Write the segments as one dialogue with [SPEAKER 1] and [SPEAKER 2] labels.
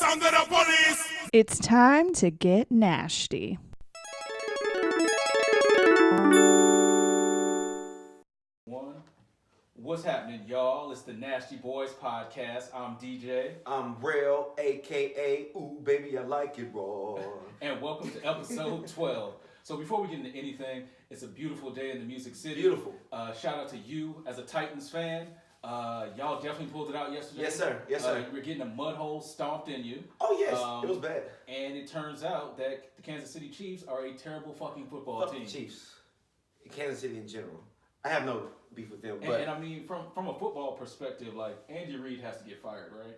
[SPEAKER 1] under the police.
[SPEAKER 2] It's time to get nasty.
[SPEAKER 3] What's happening, y'all? It's the NASHty Boyz podcast. I'm DJ.
[SPEAKER 4] I'm Rail, a.k.a. Ooh, baby, I like it raw.
[SPEAKER 3] And welcome to episode 12. So before we get into anything, it's a beautiful day in the Music City.
[SPEAKER 4] Beautiful.
[SPEAKER 3] Shout out to you as a Titans fan. Y'all definitely pulled it out yesterday.
[SPEAKER 4] Yes, sir. Yes, sir.
[SPEAKER 3] You were getting a mud hole stomped in you.
[SPEAKER 4] Oh, yes. It was bad.
[SPEAKER 3] And it turns out that the Kansas City Chiefs are a terrible fucking football
[SPEAKER 4] Fuck
[SPEAKER 3] team.
[SPEAKER 4] the Chiefs. Kansas City in general. I have no beef with them, but...
[SPEAKER 3] And I mean, from a football perspective, like, Andy Reid has to get fired, right?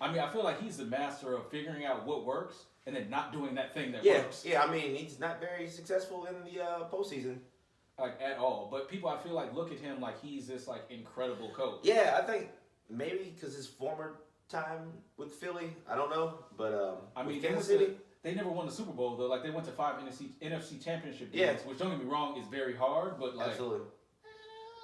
[SPEAKER 3] I feel like he's the master of figuring out what works and then not doing that thing that works.
[SPEAKER 4] Yeah, I mean, he's not very successful in the postseason.
[SPEAKER 3] Like, at all. But people, I feel like, look at him like he's this, like, incredible coach.
[SPEAKER 4] Yeah, I think maybe because his former time with Philly, I don't know, but
[SPEAKER 3] I mean,
[SPEAKER 4] Kansas City...
[SPEAKER 3] They never won the Super Bowl, though. Like, they went to 5 NFC championship games, which, don't get me wrong, is very hard, but, like...
[SPEAKER 4] Absolutely.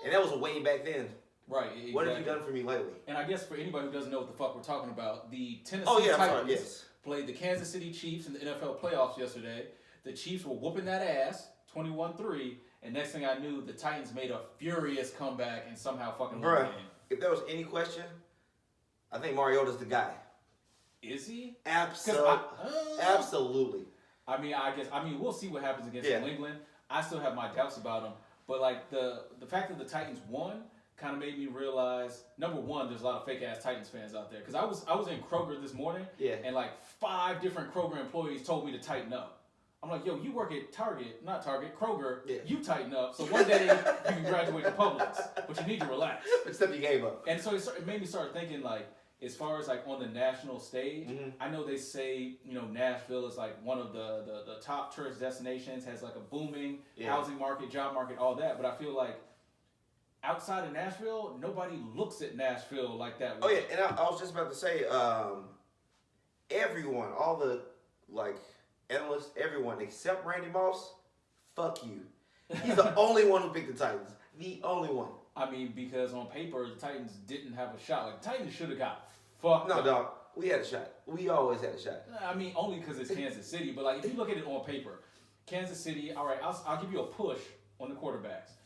[SPEAKER 4] And that was way back then.
[SPEAKER 3] Right, exactly.
[SPEAKER 4] What have you done for me lately?
[SPEAKER 3] And I guess for anybody who doesn't know what the fuck we're talking about, the Tennessee Titans played the Kansas City Chiefs in the NFL playoffs yesterday. The Chiefs were whooping that ass, 21-3, and next thing I knew, the Titans made a furious comeback and somehow fucking won the game.
[SPEAKER 4] If there was any question, I think Mariota's the guy.
[SPEAKER 3] Is he?
[SPEAKER 4] Absolutely.
[SPEAKER 3] I mean, we'll see what happens against New England. I still have my doubts about him, but like the fact that the Titans won kind of made me realize, number one, there's a lot of fake ass Titans fans out there. Because I was in Kroger this morning, and like 5 different Kroger employees told me to tighten up. I'm like, yo, you work at Kroger.
[SPEAKER 4] Yeah.
[SPEAKER 3] You tighten up. So one day you can graduate to Publix, but you need to relax.
[SPEAKER 4] Except you gave up.
[SPEAKER 3] And so it made me start thinking, like, as far as like on the national stage, I know they say, Nashville is like one of the top tourist destinations, has like a booming housing market, job market, all that. But I feel like outside of Nashville, nobody looks at Nashville like that.
[SPEAKER 4] Oh yeah, and I was just about to say, everyone, all the like analysts, everyone except Randy Moss, fuck you. He's the only one who picked the Titans. The only one.
[SPEAKER 3] I mean, because on paper, the Titans didn't have a shot. Like, the Titans should have got fucked up.
[SPEAKER 4] No, dog. We had a shot. We always had a shot.
[SPEAKER 3] I mean, only because it's Kansas City. But, like, if you look at it on paper, Kansas City, all right, I'll give you a push on the quarterbacks.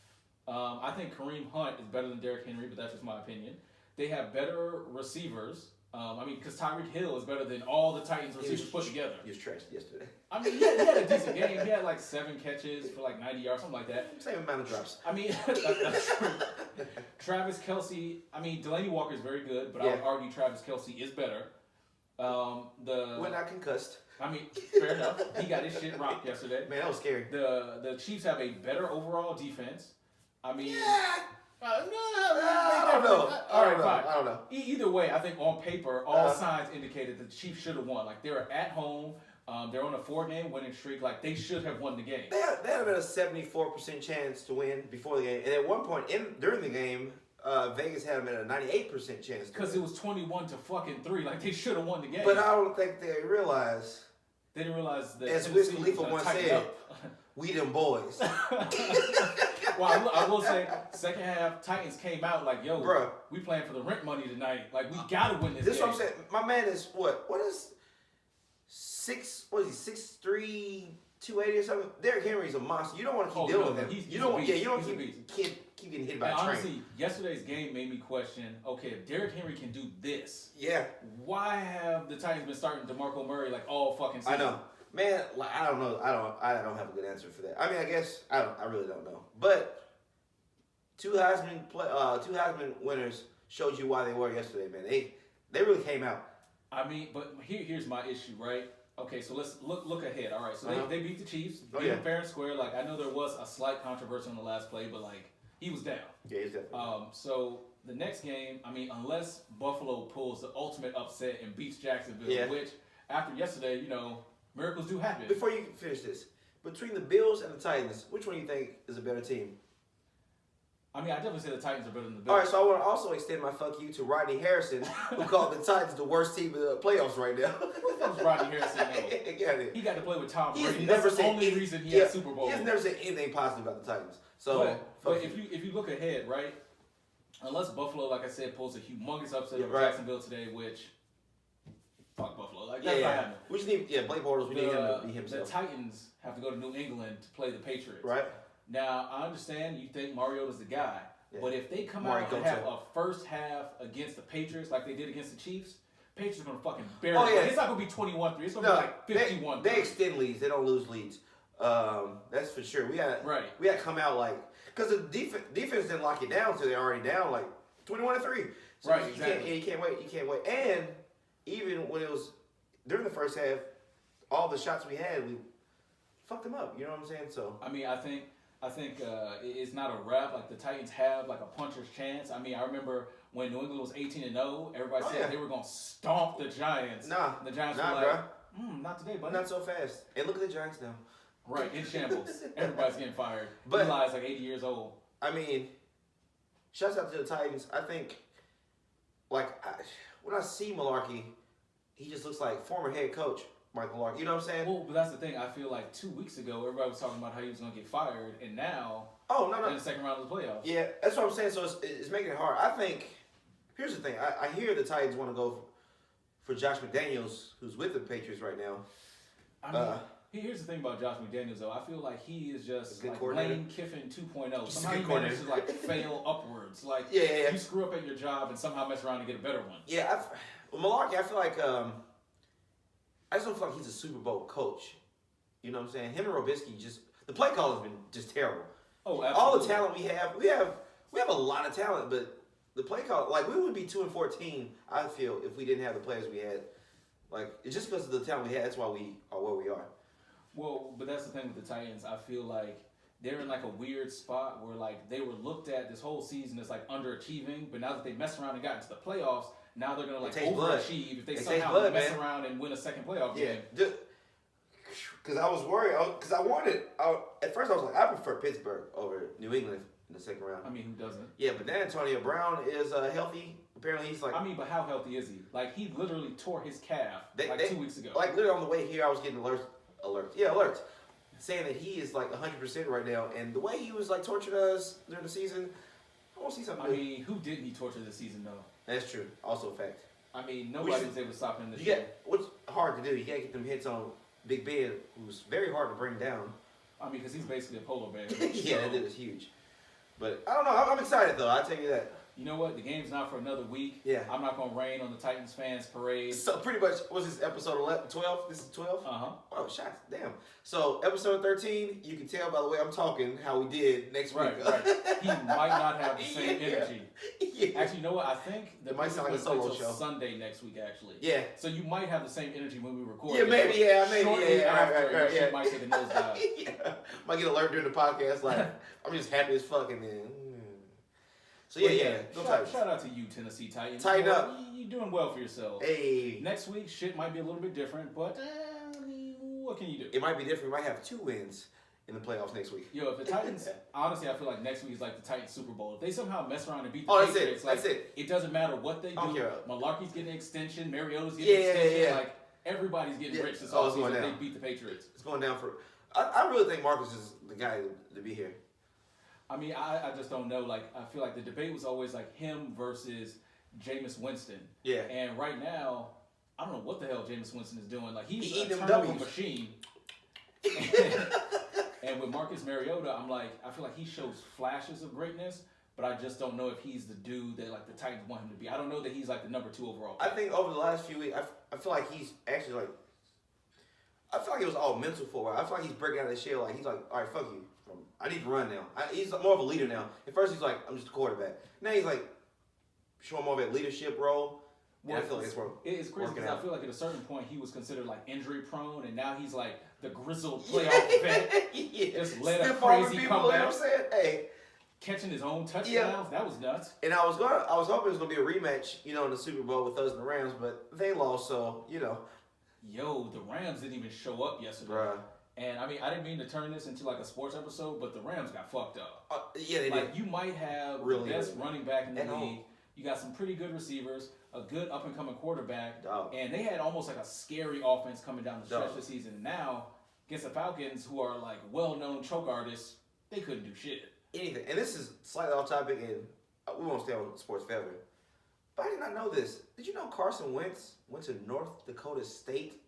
[SPEAKER 3] I think Kareem Hunt is better than Derrick Henry, but that's just my opinion. They have better receivers. Because Tyreek Hill is better than all the Titans receivers put together.
[SPEAKER 4] He was trashed yesterday.
[SPEAKER 3] I mean, he had a decent game. He had like 7 catches for like 90 yards, something like that.
[SPEAKER 4] Same amount of drops.
[SPEAKER 3] I mean, that's true. Travis Kelce, Delaney Walker is very good, but I would argue Travis Kelce is better.
[SPEAKER 4] We're not concussed.
[SPEAKER 3] I mean, fair enough. He got his shit rocked yesterday.
[SPEAKER 4] Man, that was scary.
[SPEAKER 3] The Chiefs have a better overall defense. I mean...
[SPEAKER 4] I don't know. I don't know.
[SPEAKER 3] Either way, I think on paper, all signs indicated that the Chiefs should have won. Like, they were at home. They're on a 4-game winning streak. Like, they should have won the game.
[SPEAKER 4] They had about a 74% chance to win before the game. And at one point during the game, Vegas had them at a 98% chance.
[SPEAKER 3] Because it was 21-3. Like, they should have won the game.
[SPEAKER 4] But I don't think they realized.
[SPEAKER 3] They didn't realize that.
[SPEAKER 4] As Wiz Khalifa once said, we them boys.
[SPEAKER 3] Well, I will say, second half, Titans came out like, yo,
[SPEAKER 4] bruh,
[SPEAKER 3] we playing for the rent money tonight. Like, we gotta win this game.
[SPEAKER 4] This is what I'm saying. My man is what is 6'3", 280 or something? Derrick Henry's a monster. You don't want to keep dealing with him. You don't want to keep getting hit by a train.
[SPEAKER 3] Honestly, yesterday's game made me question, okay, if Derrick Henry can do this, why have the Titans been starting DeMarco Murray like all fucking season?
[SPEAKER 4] I know. Man, like, I don't know. I don't have a good answer for that. I mean, I guess I really don't know. But two Heisman winners showed you why they were yesterday, man. They really came out.
[SPEAKER 3] I mean, but here's my issue, right? Okay, so let's look ahead. All right, so they beat the Chiefs, beat them fair and square. Like, I know there was a slight controversy on the last play, but like, he was down.
[SPEAKER 4] Yeah, he's definitely.
[SPEAKER 3] So the next game, I mean, unless Buffalo pulls the ultimate upset and beats Jacksonville, which after yesterday, miracles do happen.
[SPEAKER 4] Before you finish this, between the Bills and the Titans, which one do you think is a better team?
[SPEAKER 3] I mean, I definitely say the Titans are better than the Bills.
[SPEAKER 4] All right, so I want to also extend my fuck you to Rodney Harrison, who called the Titans the worst team in the playoffs right now.
[SPEAKER 3] What the fuck's Rodney Harrison? He got to play with Tom Brady. That's the only reason he had Super Bowl.
[SPEAKER 4] He has never said anything positive about the Titans. So,
[SPEAKER 3] but if you look ahead, right, unless Buffalo, like I said, pulls a humongous upset over Jacksonville today, which Like that's not happening.
[SPEAKER 4] We just need Blake Bortles. We need him to be himself.
[SPEAKER 3] The Titans have to go to New England to play the Patriots.
[SPEAKER 4] Right.
[SPEAKER 3] Now I understand you think Mariota's the guy, but if they come out and have a first half against the Patriots like they did against the Chiefs, Patriots are gonna fucking bury it. It's not gonna be 21-3. It's gonna be like 51.
[SPEAKER 4] They extend leads. They don't lose leads. That's for sure. We got to come out like because the defense didn't lock it down until they're already down like 21-3. So you can't wait. And even when it was during the first half, all the shots we had, we fucked them up. You know what I'm saying? So
[SPEAKER 3] I mean, I think it's not a wrap. Like the Titans have like a puncher's chance. I mean, I remember when New England was 18-0, everybody said they were gonna stomp the Giants. The Giants were like, not today, buddy.
[SPEAKER 4] Not so fast. And look at the Giants now.
[SPEAKER 3] Right, in shambles. Everybody's getting fired. But Eli's like 80 years old.
[SPEAKER 4] I mean, shouts out to the Titans. I think, when I see Malarkey, he just looks like former head coach Mike Malarkey. You know what I'm saying?
[SPEAKER 3] Well, but that's the thing. I feel like 2 weeks ago, everybody was talking about how he was going to get fired, and now, in the second round of the playoffs.
[SPEAKER 4] Yeah, that's what I'm saying. So it's making it hard. I think, here's the thing. I hear the Titans want to go for Josh McDaniels, who's with the Patriots right now.
[SPEAKER 3] I mean, here's the thing about Josh McDaniels, though. I feel like he is just like Lane Kiffin 2.0. Somehow he manages to like fail upwards. Like you screw up at your job and somehow mess around and get a better one.
[SPEAKER 4] Yeah, Malarkey, I feel like I just don't feel like he's a Super Bowl coach. You know what I'm saying? Him and Robisky the play call has been just terrible.
[SPEAKER 3] Oh, absolutely.
[SPEAKER 4] All the talent we have a lot of talent, but the play call, like we would be 2-14. I feel if we didn't have the players we had. Like it's just because of the talent we had. That's why we are where we are.
[SPEAKER 3] Well, but that's the thing with the Titans. I feel like they're in like a weird spot where like they were looked at this whole season as like underachieving, but now that they messed around and got into the playoffs, now they're gonna like overachieve if they somehow mess around and win a second playoff game.
[SPEAKER 4] Because I was worried. Because at first I was like, I prefer Pittsburgh over New England in the second round.
[SPEAKER 3] I mean, who doesn't?
[SPEAKER 4] Yeah, but then Antonio Brown is healthy. Apparently he's like.
[SPEAKER 3] I mean, but how healthy is he? Like he literally tore his calf 2 weeks ago.
[SPEAKER 4] Like literally on the way here, I was getting alerts, saying that he is like 100% right now. And the way he was like torturing us during the season, I want to see something.
[SPEAKER 3] I mean, who didn't he torture this season though?
[SPEAKER 4] That's true. Also a fact.
[SPEAKER 3] I mean, nobody was able to stop him this year.
[SPEAKER 4] What's hard to do? You gotta get them hits on Big Ben, who's very hard to bring down.
[SPEAKER 3] I mean, because he's basically a polar bear.
[SPEAKER 4] Yeah, that is huge. But I don't know. I'm excited though. I'll tell you that.
[SPEAKER 3] You know what? The game's not for another week.
[SPEAKER 4] Yeah.
[SPEAKER 3] I'm not going to rain on the Titans fans parade.
[SPEAKER 4] So pretty much, what's this, episode 11, 12? This is 12?
[SPEAKER 3] Uh-huh.
[SPEAKER 4] Oh, shots. Damn. So episode 13, you can tell by the way I'm talking how we did next week.
[SPEAKER 3] Right. He might not have the same energy. Yeah. Actually, you know what? I think the
[SPEAKER 4] might sound like a solo show.
[SPEAKER 3] Sunday next week, actually.
[SPEAKER 4] Yeah.
[SPEAKER 3] So you might have the same energy when we record.
[SPEAKER 4] Yeah, maybe.
[SPEAKER 3] Shortly after,
[SPEAKER 4] yeah.
[SPEAKER 3] Might take a nosedive.
[SPEAKER 4] Yeah. Might get alert during the podcast like, I'm just happy as fuck and then... So yeah.
[SPEAKER 3] Shout out to you, Tennessee Titans.
[SPEAKER 4] Tighten up.
[SPEAKER 3] You're doing well for yourself.
[SPEAKER 4] Hey.
[SPEAKER 3] Next week, shit might be a little bit different, but what can you do?
[SPEAKER 4] It might be different. We might have 2 wins in the playoffs next week.
[SPEAKER 3] Yo, if the Titans, honestly, I feel like next week is like the Titans Super Bowl. If they somehow mess around and beat the Patriots,
[SPEAKER 4] that's it.
[SPEAKER 3] It doesn't matter what they do. Malarkey's getting an extension. Mariota's getting an extension. Yeah. Like everybody's getting rich this offseason if they beat the Patriots.
[SPEAKER 4] It's going down for. I really think Marcus is the guy to be here.
[SPEAKER 3] I mean, I just don't know. Like, I feel like the debate was always like him versus Jameis Winston.
[SPEAKER 4] Yeah.
[SPEAKER 3] And right now, I don't know what the hell Jameis Winston is doing. Like, he's
[SPEAKER 4] eating
[SPEAKER 3] a turnover machine. And with Marcus Mariota, I feel like he shows flashes of greatness, but I just don't know if he's the dude that like the Titans want him to be. I don't know that he's like the number 2 overall pick.
[SPEAKER 4] I think over the last few weeks, I feel like he's actually like. I feel like it was all mental for a while. I feel like he's breaking out of the shell. Like he's like, all right, fuck you. I need to run now. He's more of a leader now. At first he's like, I'm just a quarterback. Now he's like, showing more of that leadership role.
[SPEAKER 3] Well,
[SPEAKER 4] I feel like
[SPEAKER 3] it's crazy because I feel like at a certain point he was considered like injury prone, and now he's like the grizzled playoff vet. Just let a crazy comeback. You know what I'm saying? Hey, catching his own touchdowns. Yeah. That was nuts.
[SPEAKER 4] And I was hoping it was gonna be a rematch, in the Super Bowl with us and the Rams, but they lost. So
[SPEAKER 3] Yo, the Rams didn't even show up yesterday.
[SPEAKER 4] Bruh.
[SPEAKER 3] And I mean, I didn't mean to turn this into like a sports episode, but the Rams got fucked up.
[SPEAKER 4] Yeah, they
[SPEAKER 3] did. You might have the best
[SPEAKER 4] really
[SPEAKER 3] running back in the league. You got some pretty good receivers, a good up and coming quarterback, and they had almost like a scary offense coming down the stretch this season. And now against the Falcons, who are like well-known choke artists, they couldn't do shit.
[SPEAKER 4] Anything. And this is slightly off topic, and we won't stay on sports forever. But I did not know this. Did you know Carson Wentz went to North Dakota State?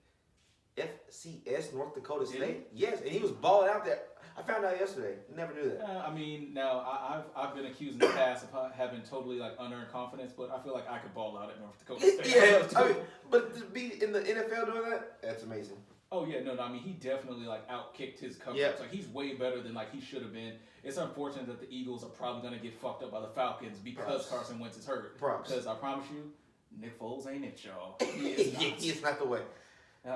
[SPEAKER 4] FCS, North Dakota State? Yes, and he was balling out there. I found out yesterday. Never knew that.
[SPEAKER 3] I mean, now I've been accused in the past of having totally like unearned confidence, but I feel like I could ball out at North Dakota State.
[SPEAKER 4] Yeah, I mean, but to be in the NFL doing that, that's amazing.
[SPEAKER 3] Oh yeah, no, I mean he definitely like outkicked his coverage.
[SPEAKER 4] Yep.
[SPEAKER 3] Like he's way better than like he should have been. It's unfortunate that the Eagles are probably gonna get fucked up by the Falcons because Carson Wentz is hurt. Because I promise you, Nick Foles ain't it, y'all.
[SPEAKER 4] He is not the way.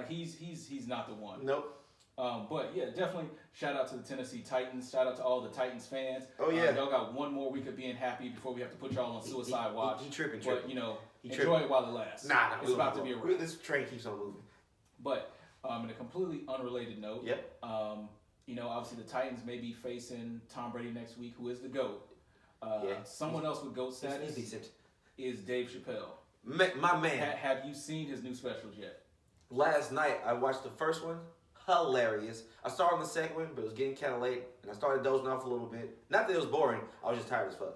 [SPEAKER 3] He's not the one.
[SPEAKER 4] Nope.
[SPEAKER 3] But yeah, definitely shout out to the Tennessee Titans. Shout out to all the Titans fans.
[SPEAKER 4] Oh yeah.
[SPEAKER 3] Y'all got one more week of being happy before we have to put y'all on suicide watch.
[SPEAKER 4] He tripping.
[SPEAKER 3] But you know, enjoy it while it lasts.
[SPEAKER 4] Nah,
[SPEAKER 3] it's about to be a wrap.
[SPEAKER 4] This train keeps on moving.
[SPEAKER 3] But in a completely unrelated note,
[SPEAKER 4] yep.
[SPEAKER 3] You know, obviously the Titans may be facing Tom Brady next week, who is the GOAT. Someone else with GOAT status is Dave Chappelle.
[SPEAKER 4] My man.
[SPEAKER 3] Have you seen his new specials yet?
[SPEAKER 4] Last night I watched the first one. Hilarious. I started on the second one, but it was getting kind of late, and I started dozing off a little bit. Not that it was boring. I was just tired as fuck.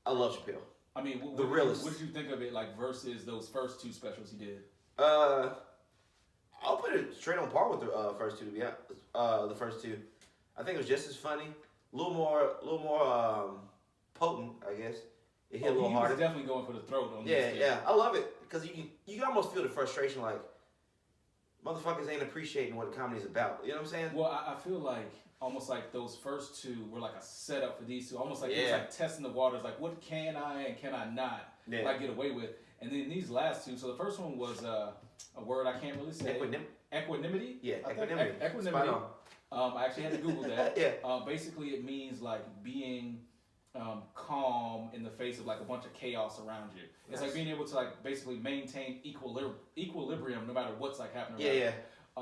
[SPEAKER 4] I love Chappelle.
[SPEAKER 3] I mean,
[SPEAKER 4] the realist.
[SPEAKER 3] What did you think of it, like versus those first two specials he did?
[SPEAKER 4] I'll put it straight on par with the first two. To be honest, the first two, I think it was just as funny, a little more potent, I guess. It hit a little harder.
[SPEAKER 3] He was definitely going for the throat on
[SPEAKER 4] this. Yeah, I love it because you can almost feel the frustration, like motherfuckers ain't appreciating what the comedy's about. You know what I'm saying?
[SPEAKER 3] Well, I feel like almost like those first two were like a setup for these two. Almost like it was like testing the waters, like what can I and can I not like get away with. And then these last two. So the first one was a word I can't really say. Equanimity.
[SPEAKER 4] Yeah, equanimity.
[SPEAKER 3] Equanimity. I actually had to Google that.
[SPEAKER 4] Yeah.
[SPEAKER 3] Basically, it means like being calm in the face of like a bunch of chaos around you. It's like being able to like basically maintain equilibrium no matter what's like happening around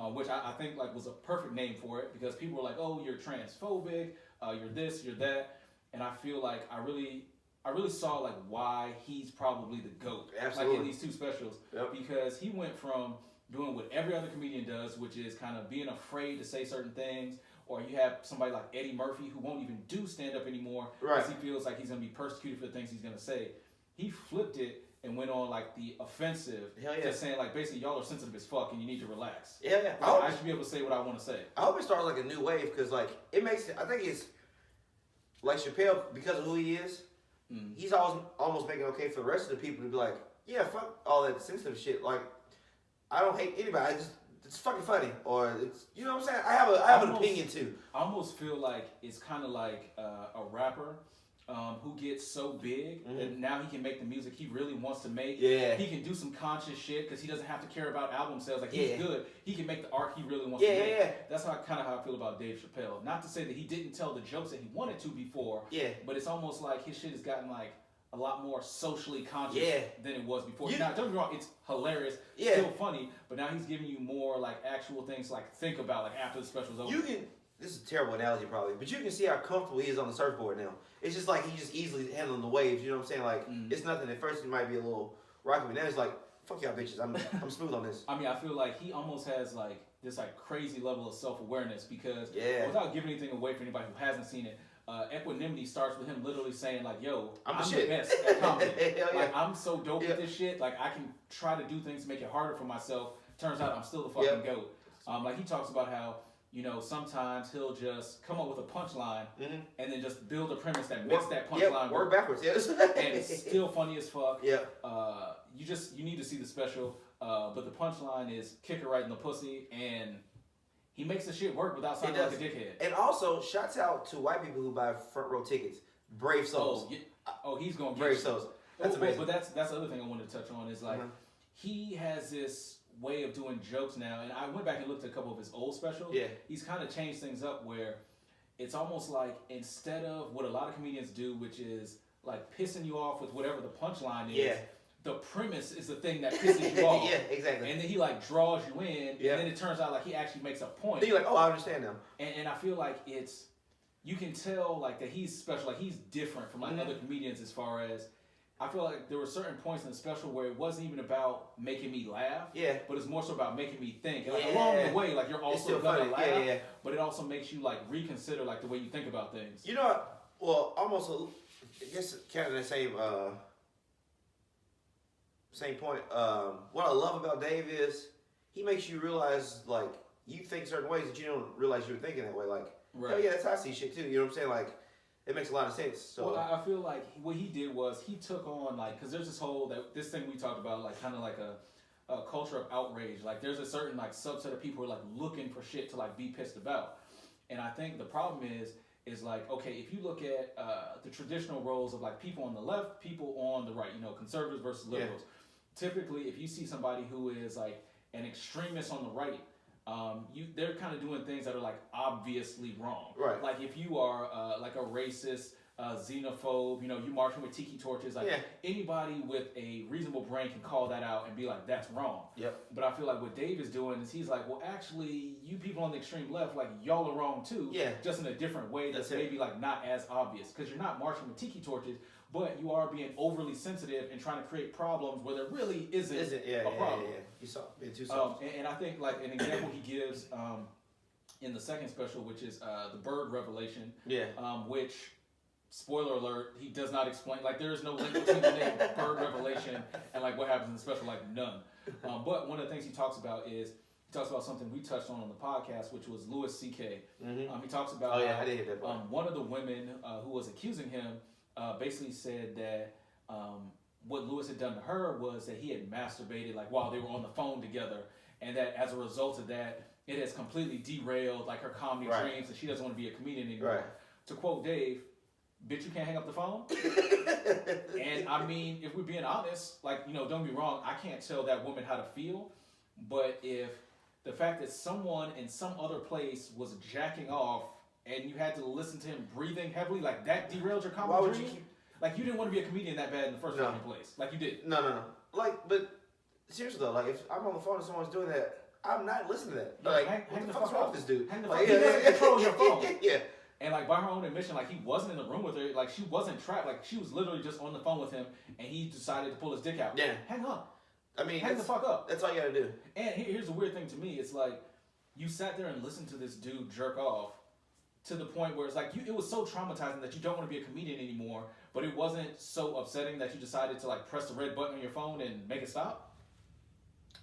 [SPEAKER 3] you. Which I think like was a perfect name for it because people were like, oh, you're transphobic, you're this, you're that. And I feel like I really saw like why he's probably the GOAT.
[SPEAKER 4] Absolutely.
[SPEAKER 3] Like in these two specials.
[SPEAKER 4] Yep.
[SPEAKER 3] Because he went from doing what every other comedian does, which is kind of being afraid to say certain things, or you have somebody like Eddie Murphy who won't even do stand-up anymore because he feels like he's going to be persecuted for the things he's going to say. He flipped it and went on like the offensive, just saying like basically y'all are sensitive as fuck and you need to relax.
[SPEAKER 4] Yeah.
[SPEAKER 3] Like, I should be able to say what I want to say.
[SPEAKER 4] I hope it starts like a new wave because like it makes it. I think it's like Chappelle because of who he is. He's almost making it okay for the rest of the people to be like, yeah, fuck all that sensitive shit. Like I don't hate anybody. It's fucking funny, or it's you know what I'm saying. I have an opinion too.
[SPEAKER 3] I almost feel like it's kind of like a rapper who gets so big that now he can make the music he really wants to make. Yeah, he can do some conscious shit because he doesn't have to care about album sales. Like he's good. He can make the art he really wants to make. Yeah. That's how I feel about Dave Chappelle. Not to say that he didn't tell the jokes that he wanted to before. Yeah, but it's almost like his shit has gotten like a lot more socially conscious than it was before. Now, don't get me wrong, it's hilarious, still funny, but now he's giving you more like actual things to like think about like after the special's over.
[SPEAKER 4] This is a terrible analogy probably, but you can see how comfortable he is on the surfboard now. It's just like he's just easily handling the waves, you know what I'm saying? Like it's nothing. At first it might be a little rocky, but now it's like, fuck y'all bitches, I'm smooth on this.
[SPEAKER 3] I mean, I feel like he almost has like this like crazy level of self-awareness because without giving anything away for anybody who hasn't seen it, equanimity starts with him literally saying like, yo, I'm the best at comedy. Like I'm so dope at this shit. Like I can try to do things to make it harder for myself. Turns out I'm still the fucking GOAT. Like he talks about how, you know, sometimes he'll just come up with a punchline and then just build a premise that makes that punchline
[SPEAKER 4] work backwards.
[SPEAKER 3] And it's still funny as fuck.
[SPEAKER 4] Yeah.
[SPEAKER 3] You need to see the special. But the punchline is kick her right in the pussy, and he makes the shit work without sounding like a dickhead.
[SPEAKER 4] And also, shouts out to white people who buy front row tickets. Brave souls.
[SPEAKER 3] He's going to
[SPEAKER 4] brave souls. That's amazing.
[SPEAKER 3] But that's the other thing I wanted to touch on is like he has this way of doing jokes now, and I went back and looked at a couple of his old specials. Yeah, he's kind of changed things up where it's almost like instead of what a lot of comedians do, which is like pissing you off with whatever the punchline is. Yeah. The premise is the thing that pisses you off.
[SPEAKER 4] Yeah, exactly.
[SPEAKER 3] And then he like draws you in, and then it turns out like he actually makes a point.
[SPEAKER 4] Then you're like, oh, I understand now.
[SPEAKER 3] And I feel like you can tell like that he's special, like he's different from like other comedians as far as, I feel like there were certain points in the special where it wasn't even about making me laugh, but it's more so about making me think. And, like along the way, like you're also gonna laugh, but it also makes you like reconsider like the way you think about things.
[SPEAKER 4] You know what? Well, almost, I guess kind of the same same point. What I love about Dave is he makes you realize, like, you think certain ways that you don't realize you're thinking that way. Like, oh yeah, that's how I see shit too. You know what I'm saying? Like, it makes a lot of sense. So
[SPEAKER 3] well, I feel like what he did was he took on, like, because there's this thing we talked about, like, kind of like a culture of outrage. Like, there's a certain, like, subset of people who are, like, looking for shit to, like, be pissed about. And I think the problem is like, okay, if you look at the traditional roles of, like, people on the left, people on the right, you know, conservatives versus liberals. Yeah. Typically, if you see somebody who is, like, an extremist on the right, they're kind of doing things that are, like, obviously wrong.
[SPEAKER 4] Right.
[SPEAKER 3] Like, if you are like a racist, xenophobe, you know, you marching with tiki torches, like, anybody with a reasonable brain can call that out and be like, that's wrong.
[SPEAKER 4] Yep.
[SPEAKER 3] But I feel like what Dave is doing is he's like, well, actually, you people on the extreme left, like, y'all are wrong too.
[SPEAKER 4] Yeah.
[SPEAKER 3] Just in a different way that's maybe, like, not as obvious. Because you're not marching with tiki torches, but you are being overly sensitive and trying to create problems where there really isn't a problem.
[SPEAKER 4] Yeah. You saw being too soft.
[SPEAKER 3] And I think, like, an example he gives in the second special, which is the bird revelation.
[SPEAKER 4] Yeah.
[SPEAKER 3] Which, spoiler alert, he does not explain. Like, there is no link between the name bird revelation and, like, what happens in the special. Like, none. But one of the things he talks about is something we touched on the podcast, which was Louis C.K.
[SPEAKER 4] Mm-hmm.
[SPEAKER 3] He talks about
[SPEAKER 4] I did hear that part.
[SPEAKER 3] One of the women who was accusing him basically said that what Louis had done to her was that he had masturbated, like, while they were on the phone together, and that as a result of that, it has completely derailed, like, her comedy dreams, and she doesn't want to be a comedian anymore.
[SPEAKER 4] Right.
[SPEAKER 3] To quote Dave, bitch, you can't hang up the phone. And I mean, if we're being honest, like, you know, don't be wrong, I can't tell that woman how to feel, but if the fact that someone in some other place was jacking off and you had to listen to him breathing heavily, like, that derailed your comedy
[SPEAKER 4] Why would
[SPEAKER 3] dream? Like, you didn't want to be a comedian that bad in the first fucking place. Like, you did.
[SPEAKER 4] No. Like, but seriously though, like, if I'm on the phone and someone's doing that, I'm not listening to that.
[SPEAKER 3] No,
[SPEAKER 4] like,
[SPEAKER 3] hang
[SPEAKER 4] what the fuck's wrong with this dude?
[SPEAKER 3] Hang the
[SPEAKER 4] like,
[SPEAKER 3] fuck. He doesn't control your phone.
[SPEAKER 4] Yeah.
[SPEAKER 3] And, like, by her own admission, like, he wasn't in the room with her. Like, she wasn't trapped. Like, she was literally just on the phone with him, and he decided to pull his dick out.
[SPEAKER 4] Yeah.
[SPEAKER 3] Hang up.
[SPEAKER 4] I mean,
[SPEAKER 3] hang the fuck up.
[SPEAKER 4] That's all you gotta do.
[SPEAKER 3] And here's the weird thing to me. It's like, you sat there and listened to this dude jerk off to the point where it's like, it was so traumatizing that you don't want to be a comedian anymore, but it wasn't so upsetting that you decided to, like, press the red button on your phone and make it stop.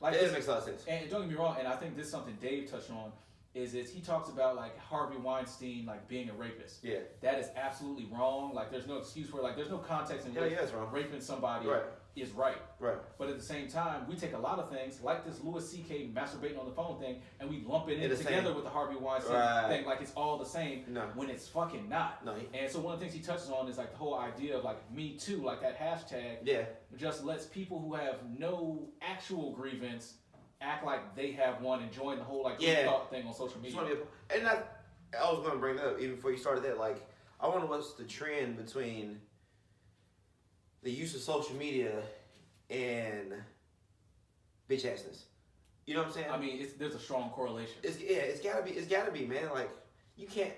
[SPEAKER 3] Like,
[SPEAKER 4] it makes a lot of sense.
[SPEAKER 3] And don't get me wrong, and I think this is something Dave touched on, is he talks about, like, Harvey Weinstein, like, being a rapist.
[SPEAKER 4] Yeah.
[SPEAKER 3] That is absolutely wrong. Like, there's no excuse for it. Like, there's no context in which raping somebody is right.
[SPEAKER 4] Right.
[SPEAKER 3] But at the same time, we take a lot of things, like this Louis C.K. masturbating on the phone thing, and we lump it in together with the Harvey Weinstein thing, like it's all the same, when it's fucking not.
[SPEAKER 4] No.
[SPEAKER 3] And so one of the things he touches on is, like, the whole idea of, like, Me Too, like that hashtag, just lets people who have no actual grievance act like they have one and join the whole, like, thought thing on social media.
[SPEAKER 4] And I was going to bring that up even before you started that. Like, I wonder what's the trend between the use of social media and bitch assness. You know what I'm saying?
[SPEAKER 3] I mean, there's a strong correlation.
[SPEAKER 4] It's gotta be, man. Like, you can't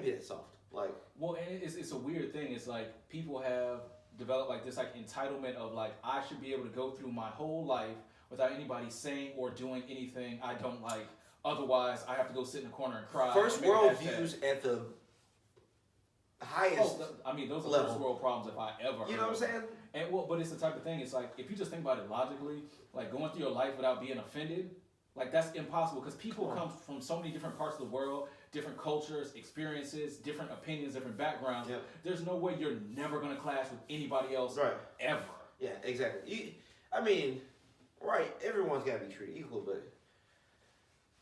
[SPEAKER 4] be that soft. Like,
[SPEAKER 3] well, and it's a weird thing. It's like people have developed, like, this, like, entitlement of, like, I should be able to go through my whole life without anybody saying or doing anything I don't like. Otherwise, I have to go sit in the corner and cry.
[SPEAKER 4] First world views at the highest.
[SPEAKER 3] I mean, those are
[SPEAKER 4] level.
[SPEAKER 3] first world problems if I ever.
[SPEAKER 4] You know what I'm saying?
[SPEAKER 3] And but it's the type of thing. It's like, if you just think about it logically, like, going through your life without being offended, like, that's impossible, because people come from so many different parts of the world, different cultures, experiences, different opinions, different backgrounds.
[SPEAKER 4] Yep.
[SPEAKER 3] There's no way you're never gonna clash with anybody else ever.
[SPEAKER 4] Yeah, exactly. Everyone's got to be treated equal, but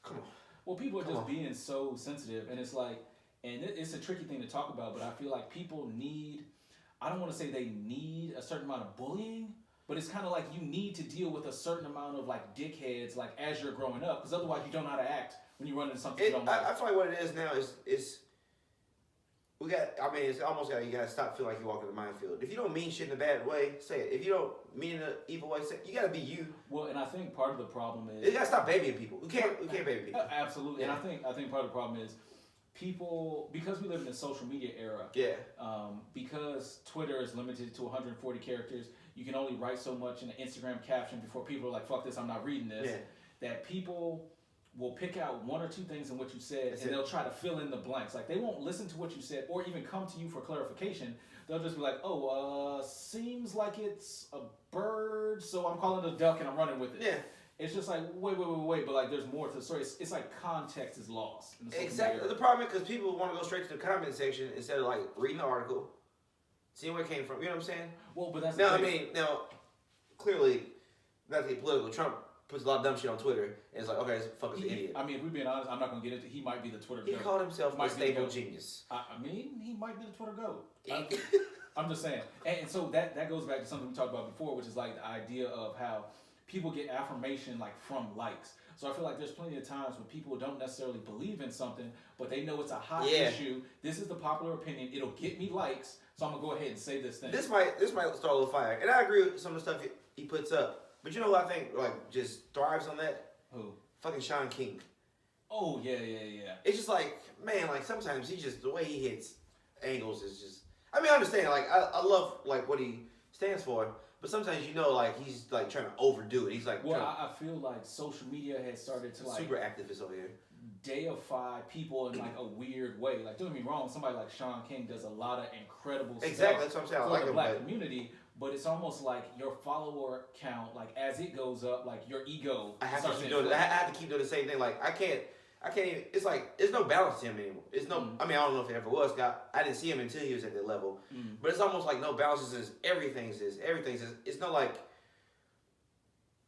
[SPEAKER 4] come on.
[SPEAKER 3] Well, people are just being so sensitive, and it's like, and it's a tricky thing to talk about, but I feel like people need, I don't want to say they need a certain amount of bullying, but it's kind of like you need to deal with a certain amount of, like, dickheads, like, as you're growing up, because otherwise you don't know how to act when you run into something you don't like.
[SPEAKER 4] I feel like what it is now is it's almost like you gotta stop feeling like you're walking the minefield. If you don't mean shit in a bad way, say it. If you don't mean in an evil way, say it. You gotta be you.
[SPEAKER 3] Well, and I think part of the problem is,
[SPEAKER 4] you gotta stop babying people. We can't baby people.
[SPEAKER 3] Absolutely, and I think part of the problem is people, because we live in a social media era. Because Twitter is limited to 140 characters, you can only write so much in an Instagram caption before people are like, "Fuck this, I'm not reading this." That people will pick out one or two things in what you said, and they'll try to fill in the blanks. Like, they won't listen to what you said or even come to you for clarification. They'll just be like, seems like it's a bird bird, so I'm calling it a duck and I'm running with it.
[SPEAKER 4] Yeah.
[SPEAKER 3] It's just like, wait, but like there's more to the story. It's like context is lost. In the
[SPEAKER 4] Exactly. The problem is because people want to go straight to the comment section instead of like reading the article, seeing where it came from. You know what I'm saying?
[SPEAKER 3] Well, but that's
[SPEAKER 4] now. I mean, now clearly, not to get political. Trump puts a lot of dumb shit on Twitter, and it's like, okay, this fucker's an idiot.
[SPEAKER 3] I mean, if we're being honest, I'm not gonna get into. He might be the Twitter.
[SPEAKER 4] He
[SPEAKER 3] goat.
[SPEAKER 4] called himself a stable genius.
[SPEAKER 3] I mean, he might be the Twitter goat. I'm just saying, and so that goes back to something we talked about before, which is like the idea of how people get affirmation like from likes. So I feel like there's plenty of times when people don't necessarily believe in something, but they know it's a hot issue. This is the popular opinion. It'll get me likes, so I'm gonna go ahead and say this thing.
[SPEAKER 4] This might start a little fire, and I agree with some of the stuff he puts up. But you know who I think like just thrives on that?
[SPEAKER 3] Who?
[SPEAKER 4] Fucking Sean King.
[SPEAKER 3] Oh yeah.
[SPEAKER 4] It's just like, man, like sometimes he just, the way he hits angles is just. I mean, I understand. Like I love like what he stands for. But sometimes like he's like trying to overdo it. He's like,
[SPEAKER 3] well, I feel like social media has started to like
[SPEAKER 4] super activist over here,
[SPEAKER 3] deify people in like a weird way. Like, don't get me wrong, somebody like Sean King does a lot of incredible stuff.
[SPEAKER 4] Exactly, that's what I'm saying. I like
[SPEAKER 3] the
[SPEAKER 4] him,
[SPEAKER 3] black community, but it's almost like your follower count, like as it goes up, like your ego.
[SPEAKER 4] I have to keep doing. I have to keep doing the same thing. Like I can't even. It's like there's no balance to him anymore. It's no. I mean, I don't know if it ever was. I didn't see him until he was at that level. But it's almost like no balance. Is everything's. It's not like.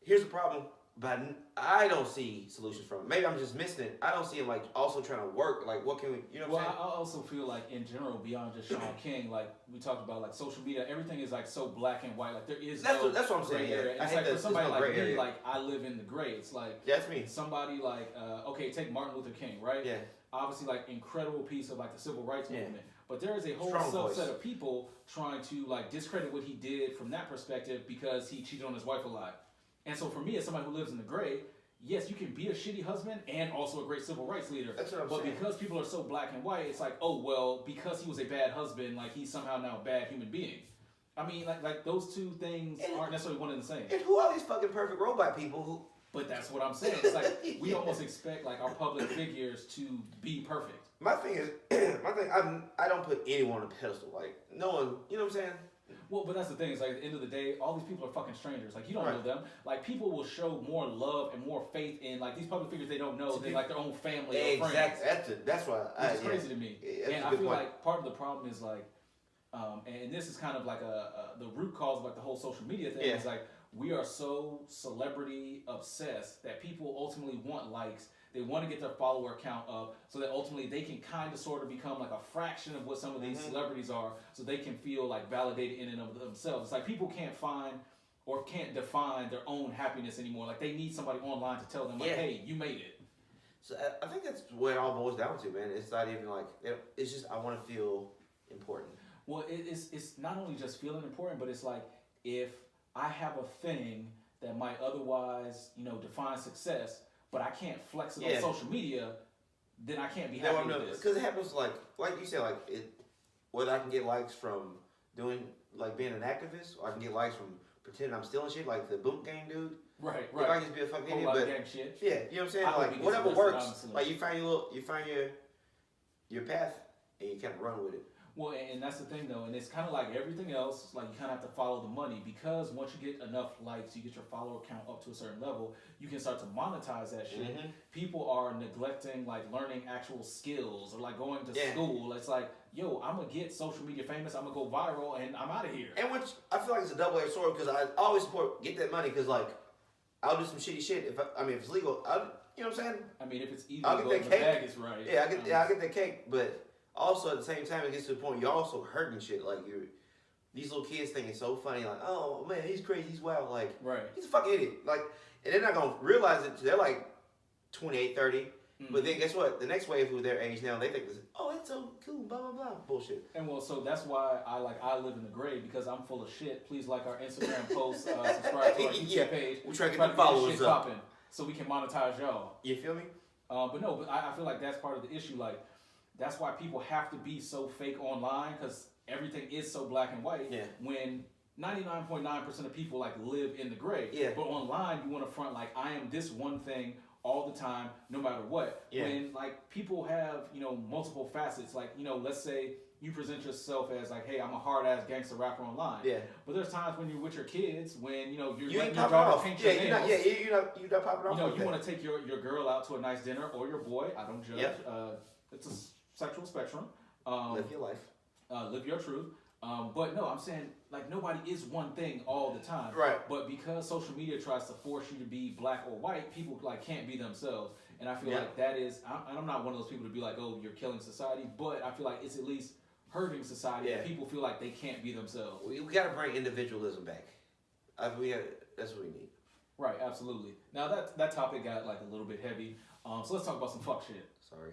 [SPEAKER 4] Here's the problem, but I don't see solutions from it. Maybe I'm just missing it. I don't see him like also trying to work. Like what can we? You know what I'm saying?
[SPEAKER 3] I also feel like in general, beyond just Sean King, like we talked about, like social media, everything is like so black and white. Like there is
[SPEAKER 4] that's what I'm saying. Yeah.
[SPEAKER 3] It's like for somebody like me, like I live in the gray. It's like
[SPEAKER 4] that's me.
[SPEAKER 3] Somebody like okay, take Martin Luther King, right?
[SPEAKER 4] Yeah.
[SPEAKER 3] Obviously, like incredible piece of like the civil rights movement. But there is a whole
[SPEAKER 4] strong
[SPEAKER 3] subset
[SPEAKER 4] voice
[SPEAKER 3] of people trying to like discredit what he did from that perspective because he cheated on his wife a lot. And so for me, as somebody who lives in the gray, yes, you can be a shitty husband and also a great civil rights leader.
[SPEAKER 4] That's what I'm saying.
[SPEAKER 3] But because people are so black and white, it's like, oh, well, because he was a bad husband, like he's somehow now a bad human being. I mean, like those two things aren't necessarily one and the same.
[SPEAKER 4] And who are these fucking perfect robot people who...
[SPEAKER 3] But that's what I'm saying. It's like we almost expect like our public figures to be perfect.
[SPEAKER 4] My thing is, I don't put anyone on a pedestal. Like, no one, you know what I'm saying?
[SPEAKER 3] Well, but that's the thing. It's like at the end of the day, all these people are fucking strangers. Like you don't know them. Like people will show more love and more faith in like these public figures they don't know than like their own family or friends.
[SPEAKER 4] Exactly. That's why.
[SPEAKER 3] It's crazy to me. And I feel like part of the problem is like, and this is kind of like the root cause of like the whole social media thing. Is like we are so celebrity obsessed that people ultimately want likes. They want to get their follower count up so that ultimately they can kind of sort of become like a fraction of what some of these celebrities are so they can feel like validated in and of themselves. It's like people can't find or can't define their own happiness anymore. Like they need somebody online to tell them like, hey, you made it.
[SPEAKER 4] So I think that's what it all boils down to, man. It's not even like, it's just I want to feel important.
[SPEAKER 3] Well, it's not only just feeling important, but it's like if I have a thing that might otherwise, define success, but I can't flex it on social media, then I can't be happy with this.
[SPEAKER 4] Because it happens like you said, like whether I can get likes from being an activist, or I can get likes from pretending I'm stealing shit, like the boot gang dude.
[SPEAKER 3] Right.
[SPEAKER 4] If I just be a fucking idiot, but
[SPEAKER 3] gang shit.
[SPEAKER 4] Yeah, you know what I'm saying? Like whatever works. Honestly. Like you find your path and you kind of run with it.
[SPEAKER 3] Well, and that's the thing though, and it's kind of like everything else. Like you kind of have to follow the money because once you get enough likes, you get your follower count up to a certain level, you can start to monetize that shit. People are neglecting like learning actual skills or like going to school. It's like, yo, I'm gonna get social media famous, I'm gonna go viral, and I'm out of here. And
[SPEAKER 4] which I feel like it's a double-edged sword because I always support get that money because like I'll do some shitty shit if it's legal. You know what I'm saying?
[SPEAKER 3] I mean, if it's illegal,
[SPEAKER 4] I'll get that cake.
[SPEAKER 3] The bag is right.
[SPEAKER 4] Yeah, I get that cake, but. Also, at the same time, it gets to the point you're also hurting shit. Like these little kids think it's so funny. Like, oh man, he's crazy, he's wild. Like, he's a fucking idiot. Like, and they're not gonna realize it. They're like 28, 30. But then guess what? The next wave who their age now, they think, oh, that's so cool. Blah blah blah. Bullshit.
[SPEAKER 3] And well, so that's why I live in the gray because I'm full of shit. Please like our Instagram posts, subscribe to our YouTube page.
[SPEAKER 4] We're trying to get the followers up
[SPEAKER 3] popping so we can monetize y'all.
[SPEAKER 4] You feel me?
[SPEAKER 3] But I feel like that's part of the issue. Like. That's why people have to be so fake online because everything is so black and white.
[SPEAKER 4] Yeah.
[SPEAKER 3] When 99.9% of people like live in the gray.
[SPEAKER 4] Yeah.
[SPEAKER 3] But online you want to front like I am this one thing all the time, no matter what.
[SPEAKER 4] Yeah.
[SPEAKER 3] When like people have multiple facets. Like let's say you present yourself as like, hey, I'm a hard ass gangster rapper online.
[SPEAKER 4] Yeah.
[SPEAKER 3] But there's times when you're with your kids, when you know you're
[SPEAKER 4] You
[SPEAKER 3] letting
[SPEAKER 4] ain't
[SPEAKER 3] your
[SPEAKER 4] popping
[SPEAKER 3] daughter
[SPEAKER 4] off.
[SPEAKER 3] paint
[SPEAKER 4] Yeah,
[SPEAKER 3] your nails.
[SPEAKER 4] you're not popping off.
[SPEAKER 3] You know,
[SPEAKER 4] like
[SPEAKER 3] you
[SPEAKER 4] that.
[SPEAKER 3] want to take your girl out to a nice dinner or your boy. I don't judge.
[SPEAKER 4] Yep.
[SPEAKER 3] It's a sexual spectrum.
[SPEAKER 4] Live your life.
[SPEAKER 3] Live your truth. But no, I'm saying like nobody is one thing all the time.
[SPEAKER 4] Right.
[SPEAKER 3] But because social media tries to force you to be black or white, people like can't be themselves. And I feel like that is, I'm not one of those people to be like, oh, you're killing society. But I feel like it's at least hurting society.
[SPEAKER 4] Yeah.
[SPEAKER 3] People feel like they can't be themselves.
[SPEAKER 4] We got to bring individualism back. That's what we need.
[SPEAKER 3] Right, absolutely. Now that topic got like a little bit heavy. So let's talk about some fuck shit.
[SPEAKER 4] Sorry.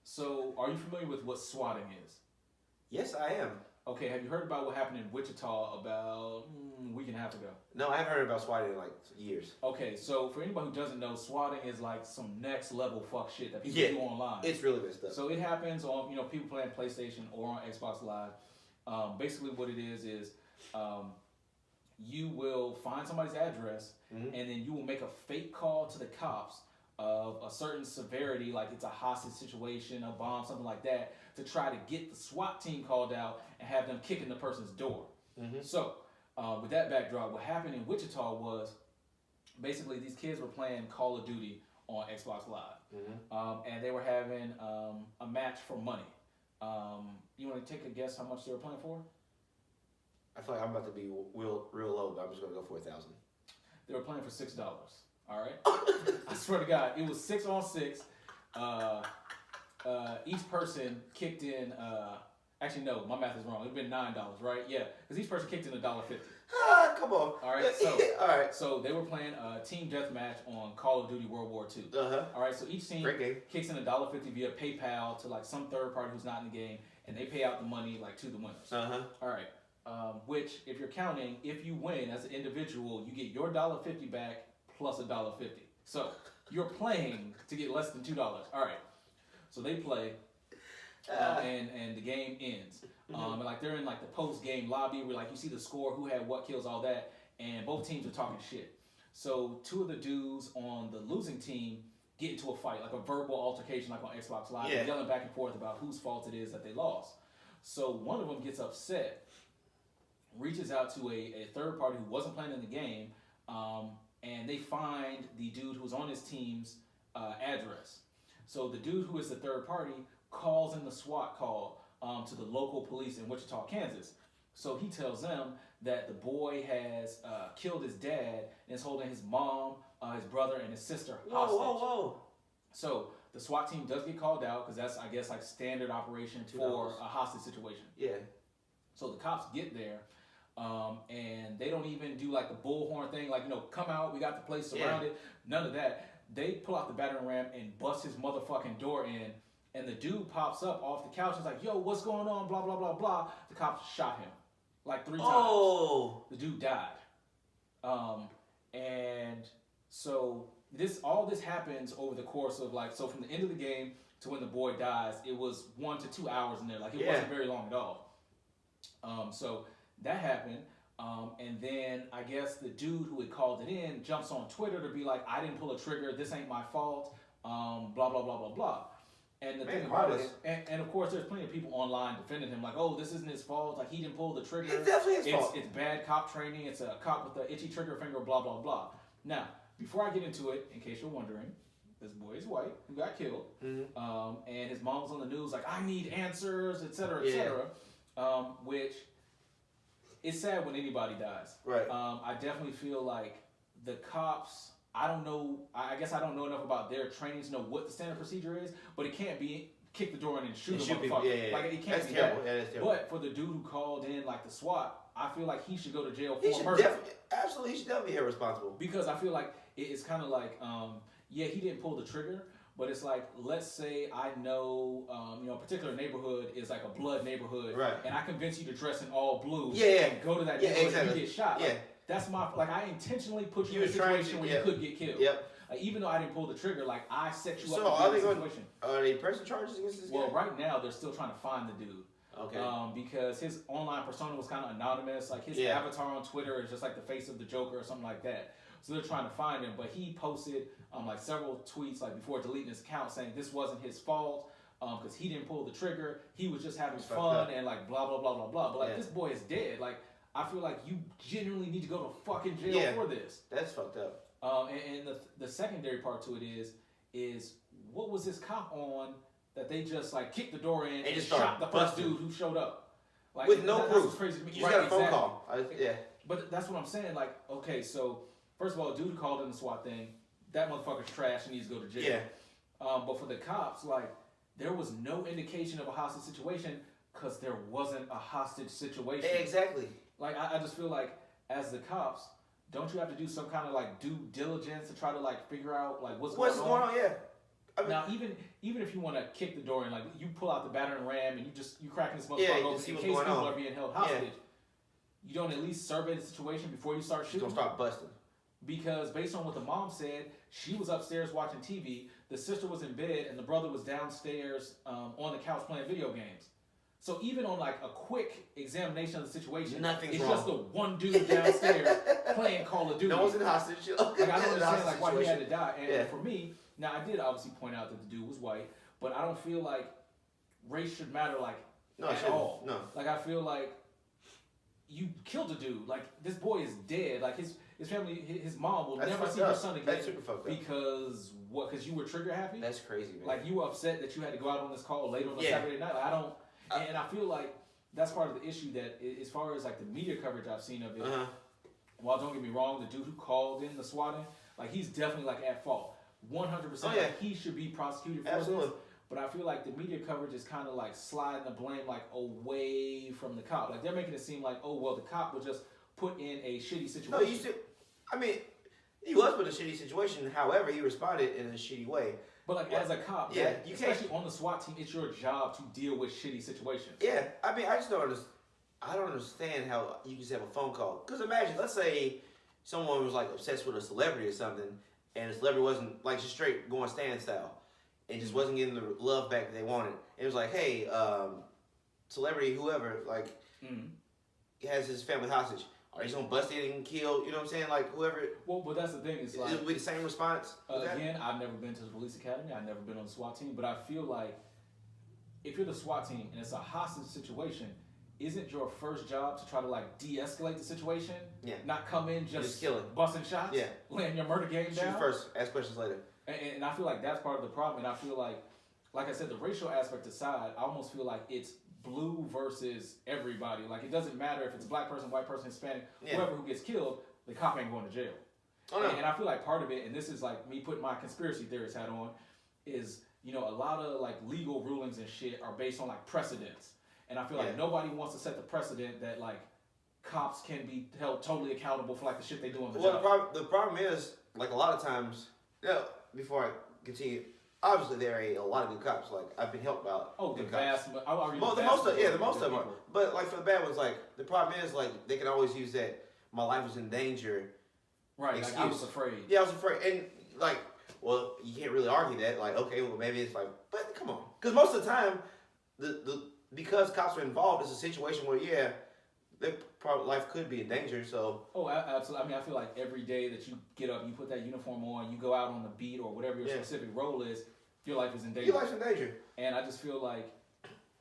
[SPEAKER 3] So are you familiar with what swatting is?
[SPEAKER 4] Yes, I am.
[SPEAKER 3] Okay, have you heard about what happened in Wichita about a week and a half ago?
[SPEAKER 4] No, I haven't heard about swatting in like years.
[SPEAKER 3] Okay, so for anybody who doesn't know, swatting is like some next level fuck shit that people do online.
[SPEAKER 4] It's really messed up.
[SPEAKER 3] So it happens on, people playing PlayStation or on Xbox Live. Basically what it is you will find somebody's address and then you will make a fake call to the cops of a certain severity, like it's a hostage situation, a bomb, something like that, to try to get the SWAT team called out and have them kick in the person's door. So with that backdrop, what happened in Wichita was basically these kids were playing Call of Duty on Xbox Live, and they were having a match for money. You want to take a guess how much they were playing for?
[SPEAKER 4] I feel like I'm about to be real low, but I'm just gonna go for 1,000.
[SPEAKER 3] They were playing for $6. All right, I swear to God, it was 6 on 6. Each person kicked in. Actually, no, my math is wrong. It'd been $9, right? Yeah, because each person kicked in $1.50.
[SPEAKER 4] Ah, come on.
[SPEAKER 3] All right, so
[SPEAKER 4] all right.
[SPEAKER 3] So they were playing a team deathmatch on Call of Duty World War II. All right, so each team kicks in $1.50 via PayPal to like some third party who's not in the game, and they pay out the money like to the winners. All right, which if you're counting, if you win as an individual, you get your $1.50 back plus $1.50. So you're playing to get less than $2. All right, so they play. And the game ends. And like they're in like the post game lobby where like you see the score, who had what kills, all that, and both teams are talking shit. So two of the dudes on the losing team get into a fight, like a verbal altercation, like on Xbox Live, yelling back and forth about whose fault it is that they lost. So one of them gets upset, reaches out to a third party who wasn't playing in the game, and they find the dude who was on his team's address. So the dude who is the third party calls in the SWAT call to the local police in Wichita, Kansas. So he tells them that the boy has killed his dad and is holding his mom, his brother, and his sister hostage.
[SPEAKER 4] Whoa.
[SPEAKER 3] So the SWAT team does get called out because that's, I guess, like standard operation for a hostage situation.
[SPEAKER 4] Yeah.
[SPEAKER 3] So the cops get there, and they don't even do like the bullhorn thing, like, come out, we got the place surrounded. None of that. They pull out the battering ram and bust his motherfucking door in. And the dude pops up off the couch and is like, yo, what's going on? Blah, blah, blah, blah. The cops shot him like 3 times. The dude died. And so all this happens over the course of like, so from the end of the game to when the boy dies, it was 1 to 2 hours in there. Like it wasn't very long at all. So that happened. And then I guess the dude who had called it in jumps on Twitter to be like, I didn't pull a trigger. This ain't my fault. Blah, blah, blah, blah, blah. And the thing about it is, and of course, there's plenty of people online defending him, like, oh, this isn't his fault, like, he didn't pull the trigger.
[SPEAKER 4] It's definitely his fault.
[SPEAKER 3] It's bad cop training, it's a cop with an itchy trigger finger, blah, blah, blah. Now, before I get into it, in case you're wondering, this boy is white, who got killed, and his mom was on the news, like, I need answers, et cetera, which is sad when anybody dies.
[SPEAKER 4] Right.
[SPEAKER 3] I definitely feel like the cops, I don't know, I guess I don't know enough about their training to know what the standard procedure is, but it can't be kick the door in and shoot a motherfucker. Like it can't be
[SPEAKER 4] terrible.
[SPEAKER 3] that.
[SPEAKER 4] That's terrible.
[SPEAKER 3] But for the dude who called in like the SWAT, I feel like he should go to jail for murder.
[SPEAKER 4] Absolutely, he should definitely be irresponsible.
[SPEAKER 3] Because I feel like it's kind of like, he didn't pull the trigger, but it's like, let's say I know, a particular neighborhood is like a blood neighborhood,
[SPEAKER 4] right?
[SPEAKER 3] And I convince you to dress in all blue,
[SPEAKER 4] and
[SPEAKER 3] go to that neighborhood and you get shot.
[SPEAKER 4] Yeah.
[SPEAKER 3] That's I intentionally put you in a situation where you could get killed.
[SPEAKER 4] Yep.
[SPEAKER 3] Even though I didn't pull the trigger, like I set you up
[SPEAKER 4] in
[SPEAKER 3] this situation.
[SPEAKER 4] Are they pressing charges against this guy?
[SPEAKER 3] Well, right now they're still trying to find the dude.
[SPEAKER 4] Okay.
[SPEAKER 3] Because his online persona was kind of anonymous. Like his avatar on Twitter is just like the face of the Joker or something like that. So they're trying to find him. But he posted like several tweets like before deleting his account saying this wasn't his fault. because he didn't pull the trigger. He was just having fun and like blah blah blah blah blah. But like this boy is dead. Like I feel like you genuinely need to go to fucking jail for this.
[SPEAKER 4] That's fucked up.
[SPEAKER 3] And the secondary part to it is what was this cop on that they just like kicked the door in and just shot the first dude who showed up, like
[SPEAKER 4] with no proof.
[SPEAKER 3] That's crazy to me.
[SPEAKER 4] You just got a phone call.
[SPEAKER 3] But that's what I'm saying. Like, okay, so first of all, dude who called in the SWAT thing, that motherfucker's trash and needs to go to jail.
[SPEAKER 4] Yeah.
[SPEAKER 3] But for the cops, like, there was no indication of a hostage situation because there wasn't a hostage situation.
[SPEAKER 4] Exactly.
[SPEAKER 3] Like, I just feel like as the cops, don't you have to do some kind of like due diligence to try to like figure out like what's going on?
[SPEAKER 4] Yeah. I mean,
[SPEAKER 3] now, even if you want to kick the door in, like you pull out the battering ram and you cracking this motherfucker open in case people are being held hostage. You don't at least survey the situation before you start shooting.
[SPEAKER 4] Don't start busting.
[SPEAKER 3] Because based on what the mom said, she was upstairs watching TV, the sister was in bed, and the brother was downstairs on the couch playing video games. So even on like a quick examination of the situation, it's just the one dude downstairs playing Call of Duty.
[SPEAKER 4] No one's in hostage.
[SPEAKER 3] Like I don't understand like why he had to die. And for me, now I did obviously point out that the dude was white, but I don't feel like race should matter like at all. No. Like I feel like you killed a dude. Like this boy is dead. Like his family, his mom will never see her son again.
[SPEAKER 4] That's super fucked up.
[SPEAKER 3] Because what? Because you were trigger happy.
[SPEAKER 4] That's crazy, man.
[SPEAKER 3] Like you were upset that you had to go out on this call late on a Saturday night. Like, I don't. And I feel like that's part of the issue that, as far as like the media coverage I've seen of it. While don't get me wrong, the dude who called in the swatting, like he's definitely like at fault. 100%. Like, he should be prosecuted for this. But I feel like the media coverage is kind of like sliding the blame like away from the cop. Like they're making it seem like, oh well, the cop was just put in a shitty situation.
[SPEAKER 4] No, he was put in a shitty situation. However, he responded in a shitty way.
[SPEAKER 3] But like as a cop, you especially on the SWAT team, it's your job to deal with shitty situations.
[SPEAKER 4] Yeah, I mean, I just don't understand. I don't understand how you just have a phone call. Because imagine, let's say someone was like obsessed with a celebrity or something, and the celebrity wasn't like just straight going stand style. And just wasn't getting the love back that they wanted. It was like, hey, celebrity, whoever, like, has his family hostage. Are you gonna bust it and kill? You know what I'm saying? Like whoever.
[SPEAKER 3] Well, but that's the thing. It's like
[SPEAKER 4] it'll be the same response.
[SPEAKER 3] Again, I've never been to the police academy. I've never been on the SWAT team. But I feel like if you're the SWAT team and it's a hostage situation, isn't your first job to try to like de-escalate the situation? Yeah. Not come in just killing, busting shots. Yeah. Laying your murder game down.
[SPEAKER 4] Shoot first, ask questions later.
[SPEAKER 3] And I feel like that's part of the problem. And I feel like I said, the racial aspect aside, I almost feel like it's blue versus everybody. Like, it doesn't matter if it's a black person, white person, Hispanic, whoever who gets killed, the cop ain't going to jail. Oh, no. And I feel like part of it, and this is like me putting my conspiracy theorist hat on, is, you know, a lot of like legal rulings and shit are based on like precedents. And I feel like nobody wants to set the precedent that like cops can be held totally accountable for like the shit they do on the job.
[SPEAKER 4] The problem is, like a lot of times, before I continue, obviously there are a lot of good cops. Like I've been helped out.
[SPEAKER 3] Oh, the most
[SPEAKER 4] of them. But like for the bad ones, like the problem is like they can always use that my life was in danger.
[SPEAKER 3] Right. Excuse. Like I was afraid.
[SPEAKER 4] Yeah, I was afraid, and like, well, you can't really argue that. Like, okay, well maybe it's like, but come on, because most of the time, because cops are involved, it's a situation where their life could be in danger. So
[SPEAKER 3] absolutely. I mean, I feel like every day that you get up, you put that uniform on, you go out on the beat or whatever your specific role is, your life is in danger.
[SPEAKER 4] Your life's in danger.
[SPEAKER 3] And I just feel like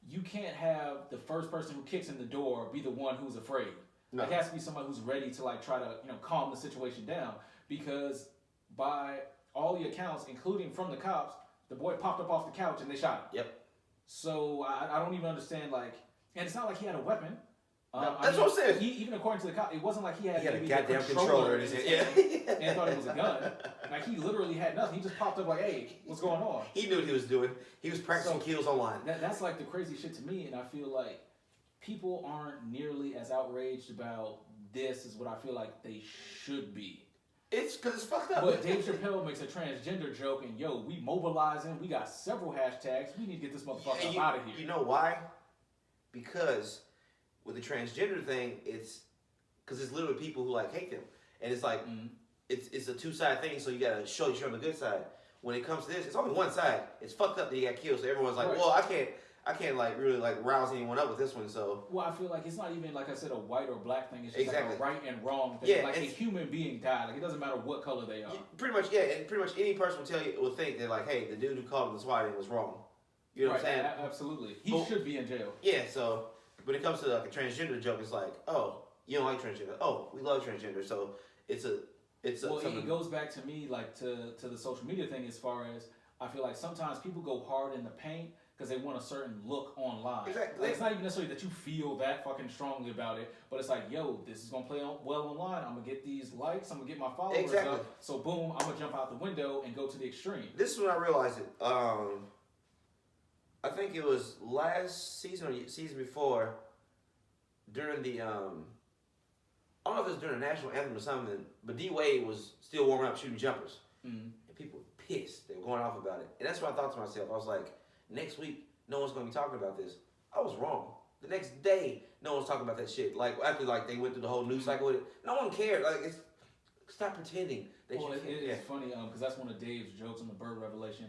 [SPEAKER 3] you can't have the first person who kicks in the door be the one who's afraid. No. It has to be somebody who's ready to like try to calm the situation down, because by all the accounts, including from the cops, the boy popped up off the couch and they shot him. Yep. So I don't even understand, like, and it's not like he had a weapon.
[SPEAKER 4] That's what I'm saying.
[SPEAKER 3] Even according to the cop, it wasn't like he had
[SPEAKER 4] a goddamn controller in his hand
[SPEAKER 3] and thought it was a gun. Like he literally had nothing. He just popped up like, "Hey, what's going on?"
[SPEAKER 4] He knew what he was doing. He was practicing kills online.
[SPEAKER 3] That's like the crazy shit to me, and I feel like people aren't nearly as outraged about this as what I feel like they should be.
[SPEAKER 4] It's because it's fucked up.
[SPEAKER 3] But Dave Chappelle makes a transgender joke, and we mobilizing. We got several hashtags. We need to get this motherfucker out of here.
[SPEAKER 4] You know why? Because with the transgender thing, it's because it's literally people who like hate them, and it's like it's a two-sided thing. So you gotta show that you're on the good side. When it comes to this, it's only one side. It's fucked up that he got killed. So everyone's like, well, I can't like really like rouse anyone up with this one. So
[SPEAKER 3] I feel like it's not even like I said a white or black thing. It's just like a right and wrong thing. Yeah, like a human being died. Like it doesn't matter what color they are.
[SPEAKER 4] Pretty much, and pretty much any person will think that like, hey, the dude who called him the SWAT was wrong. You know what I'm saying?
[SPEAKER 3] Absolutely. He should be in jail.
[SPEAKER 4] Yeah, so when it comes to like a transgender joke, it's like, oh, you don't like transgender. Oh, we love transgender. So it's
[SPEAKER 3] well, it goes back to me like to the social media thing as far as I feel like sometimes people go hard in the paint because they want a certain look online.
[SPEAKER 4] Exactly.
[SPEAKER 3] Like, it's not even necessarily that you feel that fucking strongly about it, but it's like, yo, this is gonna play well online. I'm gonna get these likes. I'm gonna get my followers up. So boom, I'm gonna jump out the window and go to the extreme.
[SPEAKER 4] This is when I realized it. I think it was last season or season before, during the I don't know if it was during the national anthem or something, but D Wade was still warming up shooting jumpers, and people were pissed. They were going off about it, and that's what I thought to myself. I was like, next week, no one's going to be talking about this. I was wrong. The next day, no one's talking about that shit. Like after like they went through the whole news cycle with it, no one cared. Like stop pretending that you can't.
[SPEAKER 3] It's funny because that's one of Dave's jokes on the Bird Revelation.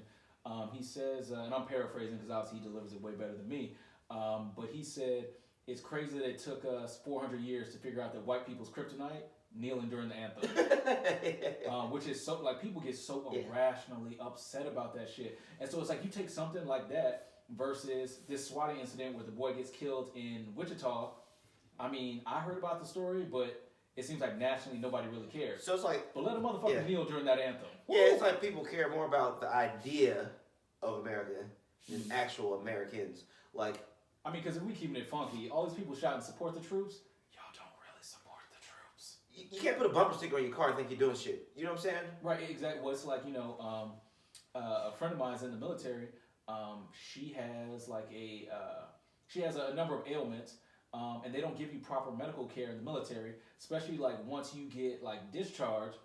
[SPEAKER 3] He says, and I'm paraphrasing because obviously he delivers it way better than me. But he said it's crazy that it took us 400 years to figure out that white people's kryptonite kneeling during the anthem, which is so like people get so irrationally upset about that shit. And so it's like you take something like that versus this swatting incident where the boy gets killed in Wichita. I mean, I heard about the story, but it seems like nationally nobody really cares.
[SPEAKER 4] So it's like,
[SPEAKER 3] but let a motherfucker kneel during that anthem.
[SPEAKER 4] Yeah, it's like people care more about the idea of America than actual Americans. Like,
[SPEAKER 3] I mean, because if we keeping it funky, all these people shouting support the troops, y'all don't really support the troops.
[SPEAKER 4] You can't put a bumper sticker on your car and think you're doing shit. You know what I'm saying?
[SPEAKER 3] Right, exactly. Well, it's like, you know, a friend of mine's in the military. She has like she has a number of ailments, and they don't give you proper medical care in the military, especially like once you get like discharged.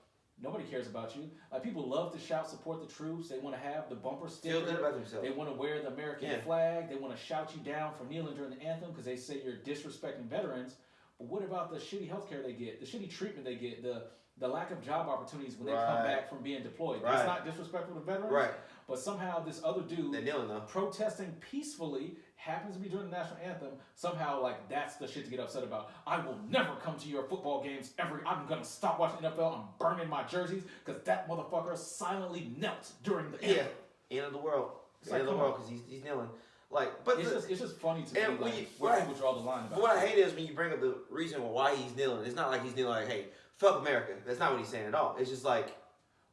[SPEAKER 3] Nobody cares about you. Like people love to shout, support the troops. They want to have the bumper sticker.
[SPEAKER 4] Feel good about themselves.
[SPEAKER 3] They want to wear the American flag. They want to shout you down for kneeling during the anthem because they say you're disrespecting veterans. But what about the shitty health care they get, the shitty treatment they get, the lack of job opportunities when they come back from being deployed? That's not disrespectful to veterans.
[SPEAKER 4] Right.
[SPEAKER 3] But somehow this other dude
[SPEAKER 4] they're kneeling though.
[SPEAKER 3] Protesting peacefully happens to be during the national anthem. Somehow, like, that's the shit to get upset about. I will never come to your football games ever. I'm going to stop watching NFL. I'm burning my jerseys because that motherfucker silently knelt during the anthem.
[SPEAKER 4] Yeah, end of the world. End of the world because he's kneeling. Like, but
[SPEAKER 3] it's just funny to me like, where people draw the line about.
[SPEAKER 4] But what I hate is when you bring up the reason why he's kneeling. It's not like he's kneeling like, hey, fuck America. That's not what he's saying at all. It's just like...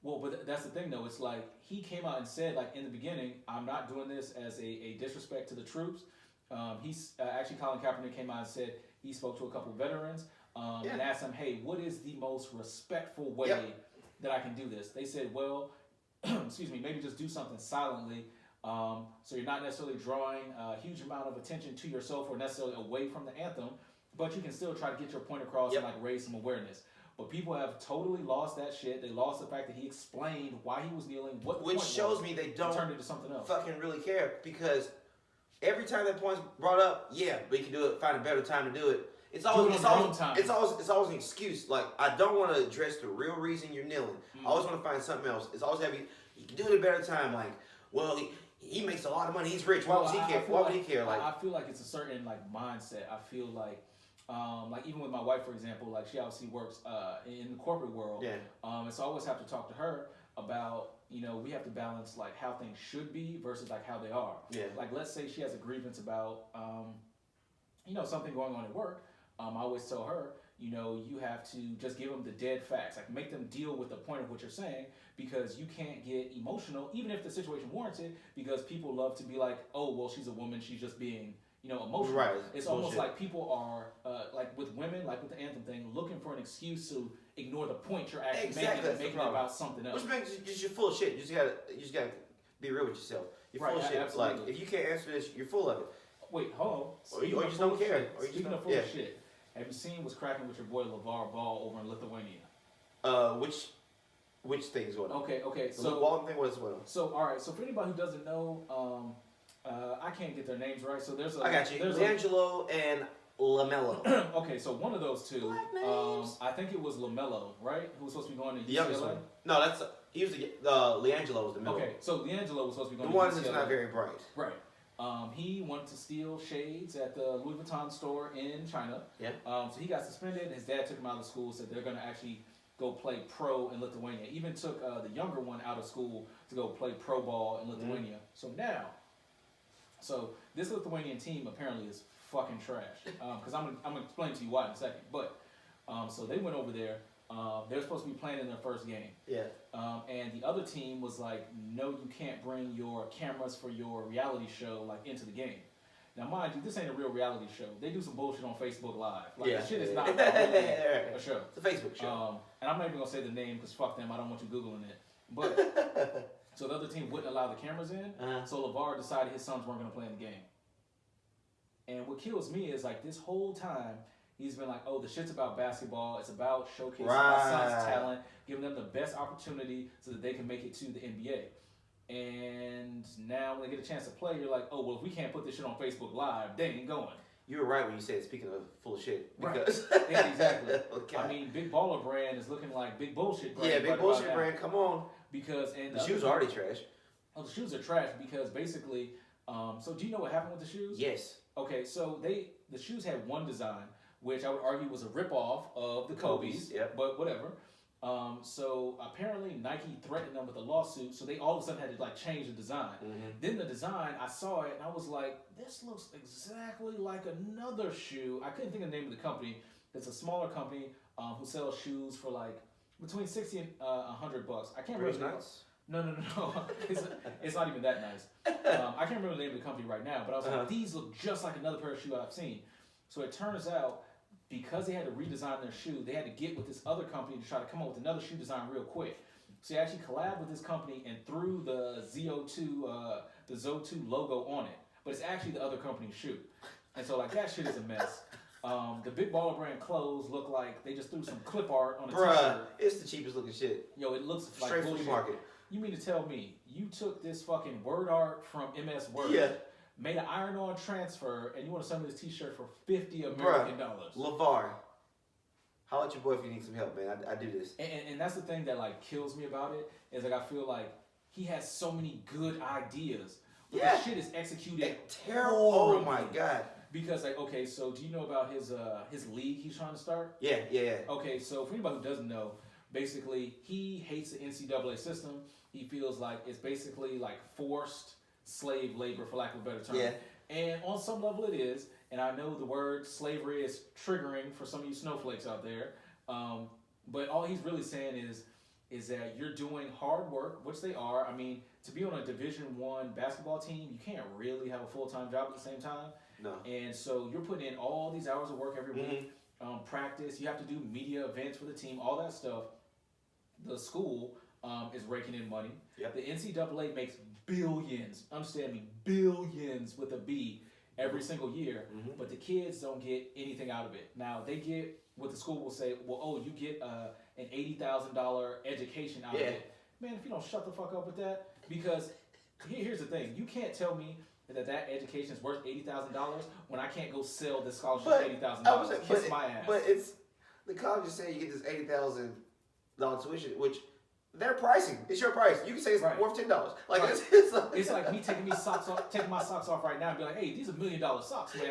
[SPEAKER 3] Well, but that's the thing, though. It's like he came out and said, like, in the beginning, I'm not doing this as a disrespect to the troops. He's actually, Colin Kaepernick came out and said he spoke to a couple of veterans and asked them, hey, what is the most respectful way that I can do this? They said, well, excuse me, maybe just do something silently so you're not necessarily drawing a huge amount of attention to yourself or necessarily away from the anthem, but you can still try to get your point across and, like, raise some awareness. But people have totally lost that shit. They lost the fact that he explained why he was kneeling.
[SPEAKER 4] Which shows me they don't
[SPEAKER 3] turn into something else.
[SPEAKER 4] Fucking really care because every time that point's brought up, we can do it. Find a better time to do it. It's always an excuse. Like I don't want to address the real reason you're kneeling. I always want to find something else. It's always heavy. You can do it at a better time. Like, well, he makes a lot of money. He's rich. Why would he care? Why would he care? Like
[SPEAKER 3] I feel like it's a certain like mindset. I feel like even with my wife, for example, like she obviously works in the corporate world. And so I always have to talk to her about, you know, we have to balance like how things should be versus like how they are. Like let's say she has a grievance about, you know, something going on at work. I always tell her, you know, you have to just give them the dead facts. Like make them deal with the point of what you're saying because you can't get emotional, even if the situation warrants it, because people love to be like, oh, well, she's a woman. She's just being, you know, emotional.
[SPEAKER 4] Right.
[SPEAKER 3] It's almost like people are, like with women, like with the anthem thing, looking for an excuse to ignore the point you're actually making and making it about something else.
[SPEAKER 4] Which makes you're full of shit. You just gotta be real with yourself. You're full of shit.
[SPEAKER 3] Absolutely.
[SPEAKER 4] Like if you can't answer this, you're full of it.
[SPEAKER 3] Wait, hold on.
[SPEAKER 4] Or you just don't care.
[SPEAKER 3] Speaking of full of shit, have you seen what's cracking with your boy LeVar Ball over in Lithuania?
[SPEAKER 4] Which thing's going on?
[SPEAKER 3] Okay.
[SPEAKER 4] The Luke Walton thing was what?
[SPEAKER 3] So all right. So for anybody who doesn't know, I can't get their names right. So there's
[SPEAKER 4] I got you. LiAngelo and LaMelo.
[SPEAKER 3] Okay, so one of those two. I think it was LaMelo, right? Who was supposed to be going to UCLA?
[SPEAKER 4] The youngest one. No, he was LiAngelo was the middle.
[SPEAKER 3] Okay, so LiAngelo was supposed to be going
[SPEAKER 4] the
[SPEAKER 3] to UCLA.
[SPEAKER 4] one that's not very bright.
[SPEAKER 3] Right. He wanted to steal shades at the Louis Vuitton store in China. So he got suspended. His dad took him out of school. Said they're going to actually go play pro in Lithuania. Even took the younger one out of school to go play pro ball in Lithuania. So now, So this Lithuanian team apparently is fucking trash. Because I'm gonna explain to you why in a second. But so they went over there. They're supposed to be playing in their first game.
[SPEAKER 4] Yeah.
[SPEAKER 3] And the other team was like, no, you can't bring your cameras for your reality show like into the game. Now, mind you, this ain't a real reality show. They do some bullshit on Facebook Live. Like, the shit is not really a show.
[SPEAKER 4] It's a Facebook show.
[SPEAKER 3] And I'm not even going to say the name because fuck them. I don't want you Googling it. But, so the other team wouldn't allow the cameras in. So LeVar decided his sons weren't going to play in the game. And what kills me is, like, this whole time, he's been like, oh, the shit's about basketball. It's about showcasing my son's talent, giving them the best opportunity so that they can make it to the NBA. And now when they get a chance to play, you're like, oh, well, if we can't put this shit on Facebook Live, they ain't going.
[SPEAKER 4] You were right when you said, speaking of full of shit.
[SPEAKER 3] Because yeah, exactly. Okay. I mean, Big Baller Brand is looking like Big Bullshit Brand.
[SPEAKER 4] Yeah, Big Bullshit Brand, come on.
[SPEAKER 3] Because, and
[SPEAKER 4] the shoes are already trash.
[SPEAKER 3] Oh, the shoes are trash because basically, so do you know what happened with the shoes?
[SPEAKER 4] Yes.
[SPEAKER 3] Okay, so the shoes had one design, which I would argue was a ripoff of the Kobe's,
[SPEAKER 4] yep.
[SPEAKER 3] But whatever. So apparently Nike threatened them with a lawsuit, so they all of a sudden had to like change the design. Then the design, I saw it and I was like, this looks exactly like another shoe. I couldn't think of the name of the company. It's a smaller company who sells shoes for like between $60 and $100. I can't remember.
[SPEAKER 4] Nice.
[SPEAKER 3] No. It's not even that nice. I can't remember the name of the company right now, but I was like, these look just like another pair of shoes I've seen. So it turns out, because they had to redesign their shoe, they had to get with this other company to try to come up with another shoe design real quick. So they actually collabed with this company and threw the ZO2 logo on it. But it's actually the other company's shoe. And so like that shit is a mess. The Big Baller Brand clothes look like they just threw some clip art on a t-shirt.
[SPEAKER 4] It's the cheapest looking shit.
[SPEAKER 3] Yo, it looks like
[SPEAKER 4] straight
[SPEAKER 3] bullshit.
[SPEAKER 4] flea market.
[SPEAKER 3] You mean to tell me you took this fucking word art from MS Word?
[SPEAKER 4] Yeah.
[SPEAKER 3] Made an iron-on transfer, and you want to sell me this T-shirt for $50 American dollars.
[SPEAKER 4] LeVar, holla at your boy if you need some help, man. I do this.
[SPEAKER 3] And that's the thing that like kills me about it is like I feel like he has so many good ideas, but the shit is executed
[SPEAKER 4] terrible. Oh my god.
[SPEAKER 3] Because like okay, so do you know about his league he's trying to start?
[SPEAKER 4] Yeah.
[SPEAKER 3] Okay, so for anybody who doesn't know, basically he hates the NCAA system. He feels like it's basically like forced slave labor, for lack of a better term.
[SPEAKER 4] Yeah.
[SPEAKER 3] And on some level it is, and I know the word slavery is triggering for some of you snowflakes out there, but all he's really saying is that you're doing hard work, which they are. I mean, to be on a Division I basketball team, you can't really have a full-time job at the same time.
[SPEAKER 4] No.
[SPEAKER 3] And so you're putting in all these hours of work every week, practice, you have to do media events for the team, all that stuff. The school is raking in money.
[SPEAKER 4] Yep.
[SPEAKER 3] The NCAA makes billions, understand me, billions with a B every single year, but the kids don't get anything out of it. Now, they get what the school will say, well, oh, you get an $80,000 education out of it. Man, if you don't shut the fuck up with that, because here's the thing, you can't tell me that education is worth $80,000 when I can't go sell this scholarship for $80,000. Kiss my ass.
[SPEAKER 4] But it's, the college is saying you get this $80,000 tuition, which their pricing. It's your price. You can say it's worth $10. Like
[SPEAKER 3] it's like me taking my socks off right now and be like, hey, these are $1 million socks, man.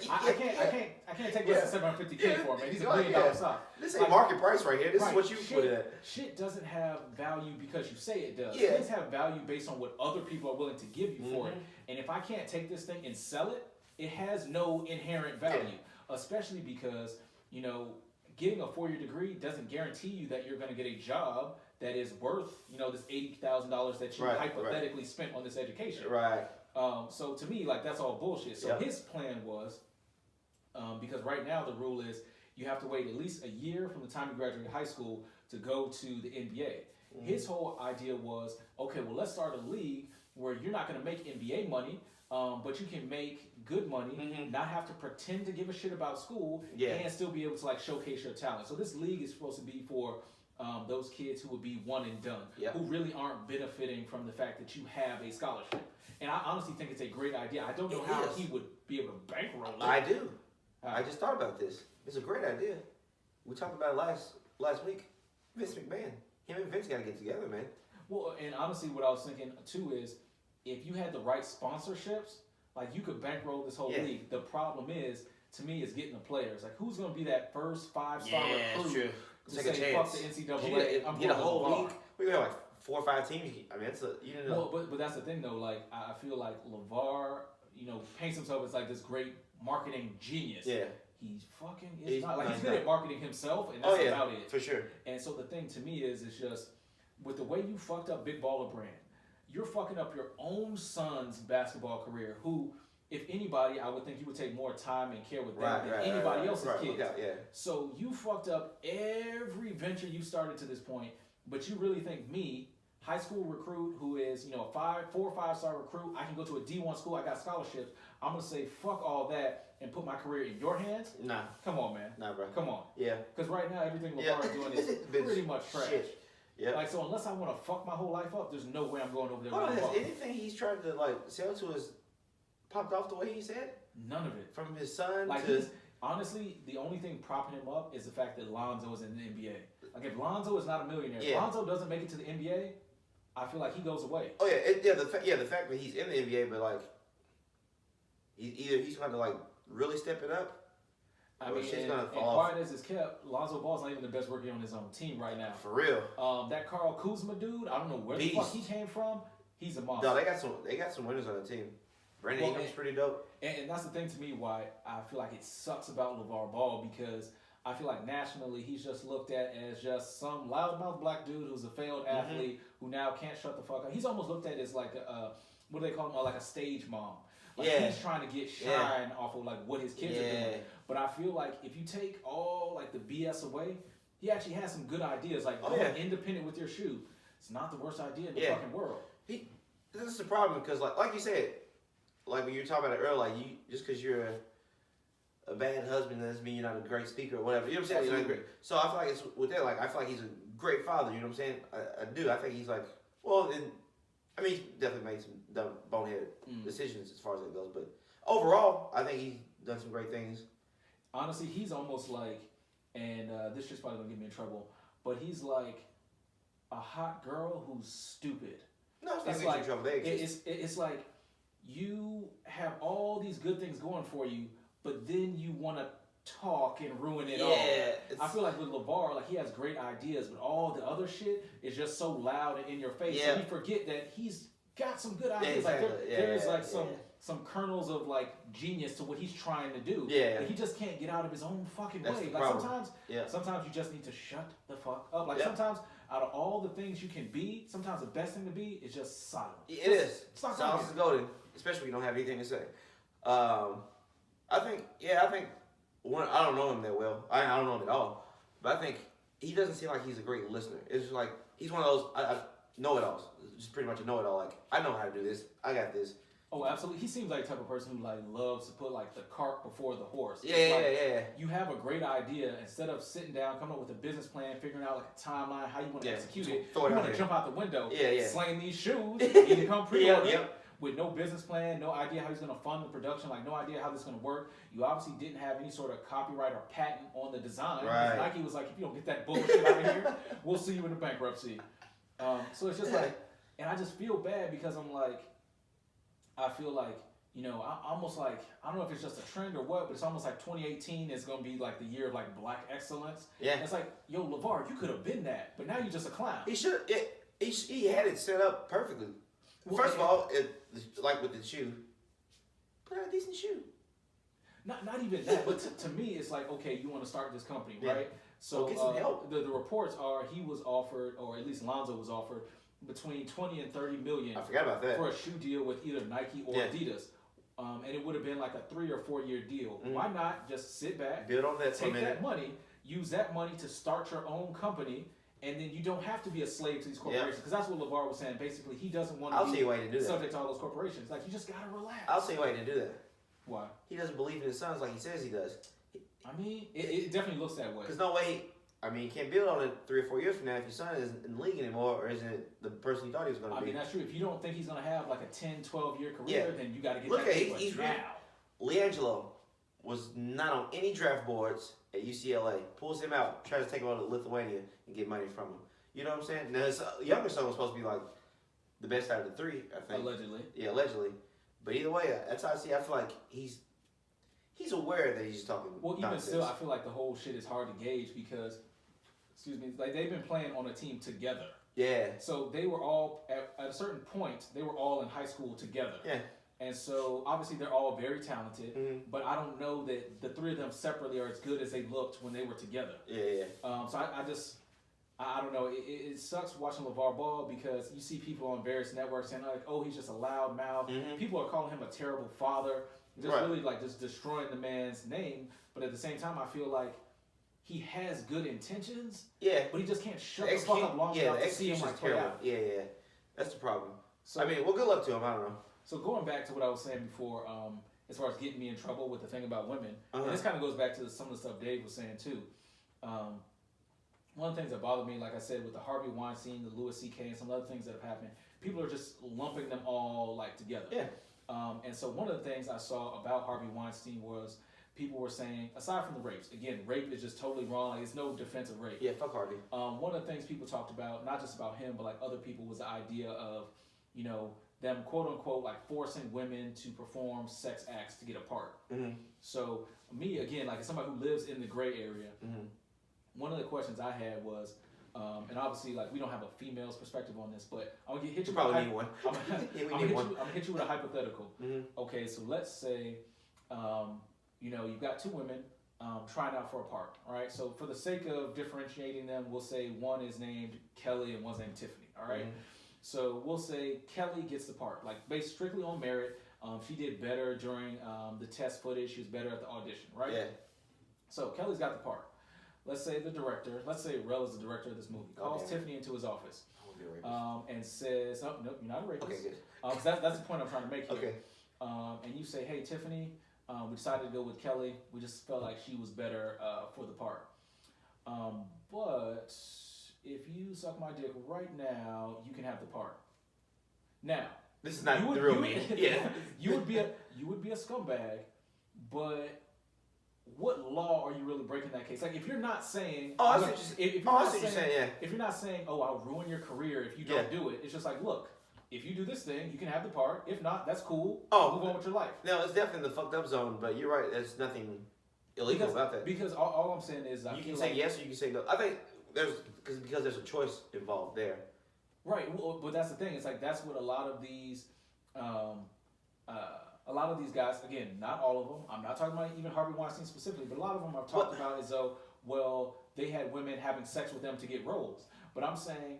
[SPEAKER 3] I can't take less than $750K for them, man. These are $1 million socks.
[SPEAKER 4] This ain't market price right here. This is what you put it at.
[SPEAKER 3] Shit doesn't have value because you say it does. Things have value based on what other people are willing to give you for it. And if I can't take this thing and sell it, it has no inherent value. Especially because, you know, getting a 4-year degree doesn't guarantee you that you're going to get a job that is worth, you know, this $80,000 that you hypothetically spent on this education.
[SPEAKER 4] Right.
[SPEAKER 3] So to me, like, that's all bullshit. So his plan was, because right now the rule is you have to wait at least a year from the time you graduate high school to go to the NBA. His whole idea was, okay, well, let's start a league where you're not going to make NBA money, but you can make good money, not have to pretend to give a shit about school, and still be able to like showcase your talent. So this league is supposed to be for those kids who would be one and done, who really aren't benefiting from the fact that you have a scholarship. And I honestly think it's a great idea. I don't know how he would be able to bankroll it.
[SPEAKER 4] I do. I just thought about this. It's a great idea. We talked about it last week. Vince McMahon. Him and Vince got to get together, man.
[SPEAKER 3] Well, and honestly, what I was thinking too is, if you had the right sponsorships, like you could bankroll this whole league. The problem is, to me, is getting the players. Like, who's going to be that first 5-star recruit to
[SPEAKER 4] take
[SPEAKER 3] say,
[SPEAKER 4] a chance.
[SPEAKER 3] fuck the NCAA, I'm
[SPEAKER 4] get a whole
[SPEAKER 3] LeVar.
[SPEAKER 4] league. We have like 4 or 5 teams. I mean, it's a, you know.
[SPEAKER 3] Well, but that's the thing though. Like, I feel like LeVar, paints himself as like this great marketing genius.
[SPEAKER 4] Yeah.
[SPEAKER 3] He's fucking is not. Like, he's good at marketing himself, and that's about it.
[SPEAKER 4] For sure.
[SPEAKER 3] And so the thing to me is, it's just, with the way you fucked up Big Baller Brand, you're fucking up your own son's basketball career, who, if anybody, I would think you would take more time and care with them than anybody else's kids. So you fucked up every venture you started to this point, but you really think me, high school recruit who is, a 4 or 5 star recruit, I can go to a D1 school, I got scholarships, I'm gonna say fuck all that and put my career in your hands?
[SPEAKER 4] Nah.
[SPEAKER 3] Come on, man.
[SPEAKER 4] Nah, bro.
[SPEAKER 3] Come on.
[SPEAKER 4] Yeah.
[SPEAKER 3] Because right now everything LeVar is doing is pretty much trash.
[SPEAKER 4] Shit. Yeah.
[SPEAKER 3] Like, so unless I want to fuck my whole life up, there's no way I'm going over there.
[SPEAKER 4] Has anything he's tried to like sell to us popped off the way he said?
[SPEAKER 3] None of it.
[SPEAKER 4] From his son
[SPEAKER 3] like
[SPEAKER 4] to...
[SPEAKER 3] Honestly, the only thing propping him up is the fact that Lonzo is in the NBA. Like, if Lonzo is not a millionaire, if Lonzo doesn't make it to the NBA, I feel like he goes away.
[SPEAKER 4] Oh yeah, the fact that he's in the NBA, but like, either he's going to like really step it up.
[SPEAKER 3] I mean, and quiet as it's kept, Lonzo Ball's not even the best worker on his own team right now.
[SPEAKER 4] For real.
[SPEAKER 3] That Carl Kuzma dude, I don't know where the fuck he came from. He's a monster.
[SPEAKER 4] No, they got some winners on the team. Brandon Ingram's pretty dope.
[SPEAKER 3] And that's the thing to me why I feel like it sucks about LeVar Ball, because I feel like nationally he's just looked at as just some loudmouth black dude who's a failed athlete who now can't shut the fuck up. He's almost looked at as like what do they call him? Like a stage mom. Like, he's trying to get shine off of like what his kids are doing. But I feel like if you take all like the BS away, he actually has some good ideas. Like going independent with your shoe. It's not the worst idea in the fucking world.
[SPEAKER 4] This is the problem, because like you said, like when you were talking about it earlier, like you just because you're a bad husband doesn't mean you're not a great speaker or whatever. You know what I'm saying? You're not great. So I feel like it's with that. Like I feel like he's a great father. You know what I'm saying? I do. I think he's like, well, and I mean, he's definitely made some dumb boneheaded decisions as far as that goes. But overall, I think he's done some great things.
[SPEAKER 3] Honestly, he's almost like, and this shit's probably gonna get me in trouble, but he's like a hot girl who's stupid.
[SPEAKER 4] No, it's not like, trouble.
[SPEAKER 3] It's like you have all these good things going for you, but then you want to talk and ruin it all. I feel like with LeVar, like he has great ideas, but all the other shit is just so loud and in your face. And you forget that he's got some good ideas.
[SPEAKER 4] Exactly.
[SPEAKER 3] Like there's like some kernels of like genius to what he's trying to do. Like, he just can't get out of his own fucking way. Like sometimes you just need to shut the fuck up. Like sometimes out of all the things you can be, sometimes the best thing to be is just silent.
[SPEAKER 4] It is. Silence is golden, especially when you don't have anything to say. I think I don't know him that well. I don't know him at all. But I think he doesn't seem like he's a great listener. It's just like, he's one of those know-it-alls. Just pretty much a know-it-all. Like, I know how to do this. I got this.
[SPEAKER 3] Oh, absolutely. He seems like the type of person who like loves to put like the cart before the horse.
[SPEAKER 4] Yeah.
[SPEAKER 3] You have a great idea. Instead of sitting down, coming up with a business plan, figuring out like a timeline, how you want to execute it, you want to jump out the window, slaying these shoes, either come pre-order with no business plan, no idea how he's going to fund the production, like no idea how this is going to work. You obviously didn't have any sort of copyright or patent on the design.
[SPEAKER 4] Right.
[SPEAKER 3] Nike was like, if you don't get that bullshit out of here, we'll see you in the bankruptcy. So it's just like, and I just feel bad because I'm like, I feel like, I almost like, I don't know if it's just a trend or what, but it's almost like 2018 is going to be like the year of like black excellence.
[SPEAKER 4] Yeah.
[SPEAKER 3] It's like, yo, LeVar, you could have been that, but now you're just a clown.
[SPEAKER 4] He should. He had it set up perfectly. Well, first of all, like with the shoe, put out a decent shoe.
[SPEAKER 3] Not even that, but to me, it's like, okay, you want to start this company, right? So
[SPEAKER 4] get some help.
[SPEAKER 3] The reports are he was offered, or at least Lonzo was offered, between 20 and 30 million.
[SPEAKER 4] I forgot about that.
[SPEAKER 3] For a shoe deal with either Nike or Adidas. And it would have been like a 3 or 4 year deal. Why not just sit back,
[SPEAKER 4] build on that,
[SPEAKER 3] take that money, use that money to start your own company, and then you don't have to be a slave to these corporations. Because that's what LeVar was saying. Basically, he doesn't want to be subject to all those corporations. Like, you just got to relax.
[SPEAKER 4] I'll tell you why he didn't do that.
[SPEAKER 3] Why?
[SPEAKER 4] He doesn't believe in his sons like he says he does.
[SPEAKER 3] I mean, it definitely looks that way.
[SPEAKER 4] There's no way. I mean, you can't build on it 3 or 4 years from now if your son isn't in the league anymore, or isn't it the person you thought he was going to be.
[SPEAKER 3] I mean, that's true. If you don't think he's going to have like a 10, 12-year career, then you got to get that paper now.
[SPEAKER 4] LiAngelo was not on any draft boards at UCLA. Pulls him out, tries to take him out to Lithuania and get money from him. You know what I'm saying? Now, his younger son was supposed to be like the best out of the 3, I think.
[SPEAKER 3] Allegedly.
[SPEAKER 4] Yeah, allegedly. But either way, that's how I see. I feel like he's aware that he's talking.
[SPEAKER 3] Well, even still, I feel like the whole shit is hard to gauge because, like they've been playing on a team together.
[SPEAKER 4] Yeah.
[SPEAKER 3] So they were all at a certain point. They were all in high school together.
[SPEAKER 4] Yeah.
[SPEAKER 3] And so obviously they're all very talented, but I don't know that the three of them separately are as good as they looked when they were together.
[SPEAKER 4] Yeah.
[SPEAKER 3] So I don't know. It sucks watching LeVar Ball because you see people on various networks saying like, "Oh, he's just a loud mouth." People are calling him a terrible father, just really like just destroying the man's name. But at the same time, I feel like he has good intentions.
[SPEAKER 4] Yeah.
[SPEAKER 3] But he just can't shut the fuck up long enough to see him like play out.
[SPEAKER 4] Yeah. That's the problem.
[SPEAKER 3] So,
[SPEAKER 4] I mean, well, good luck to him. I don't know.
[SPEAKER 3] So going back to what I was saying before, as far as getting me in trouble with the thing about women, and this kind of goes back to some of the stuff Dave was saying too. One of the things that bothered me, like I said, with the Harvey Weinstein, the Louis C.K., and some other things that have happened, people are just lumping them all like together.
[SPEAKER 4] Yeah.
[SPEAKER 3] And so one of the things I saw about Harvey Weinstein was people were saying, aside from the rapes, again, rape is just totally wrong. Like, it's no defense of rape.
[SPEAKER 4] Yeah, fuck Harvey.
[SPEAKER 3] One of the things people talked about, not just about him, but like other people, was the idea of, them quote unquote like forcing women to perform sex acts to get a part. So me, again, like as somebody who lives in the gray area, one of the questions I had was, and obviously like we don't have a female's perspective on this, but I'm gonna hit you.
[SPEAKER 4] Probably need one.
[SPEAKER 3] I'm gonna hit you with a hypothetical. Okay, so let's say, you've got two women trying out for a part. All right, so for the sake of differentiating them, we'll say one is named Kelly and one's named Tiffany. All right. So we'll say Kelly gets the part, like based strictly on merit. She did better during the test footage. She was better at the audition, right?
[SPEAKER 4] Yeah.
[SPEAKER 3] So Kelly's got the part. Let's say the director, let's say Rel is the director of this movie, calls Tiffany into his office and says, "Oh, nope, you're not a rapist."
[SPEAKER 4] Okay, good.
[SPEAKER 3] That's the point I'm trying to make here.
[SPEAKER 4] Okay.
[SPEAKER 3] And you say, "Hey, Tiffany, we decided to go with Kelly. We just felt like she was better for the part. But if you suck my dick right now, you can have the part." Now,
[SPEAKER 4] this is not the real me. Yeah.
[SPEAKER 3] you would be a scumbag, but what law are you really breaking that case? Like, if you're not saying, if you're not saying, "Oh, I'll ruin your career if you don't do it," it's just like, look, if you do this thing, you can have the part. If not, that's cool. Move on with your life.
[SPEAKER 4] No, it's definitely the fucked up zone, but you're right. There's nothing illegal about that.
[SPEAKER 3] Because all I'm saying is,
[SPEAKER 4] you can say yes or you can say no. I think because there's a choice involved there.
[SPEAKER 3] Right, well, but that's the thing. It's like that's what a lot of these guys. Again, not all of them. I'm not talking about even Harvey Weinstein specifically, but a lot of them I've talked about as though, well, they had women having sex with them to get roles. But I'm saying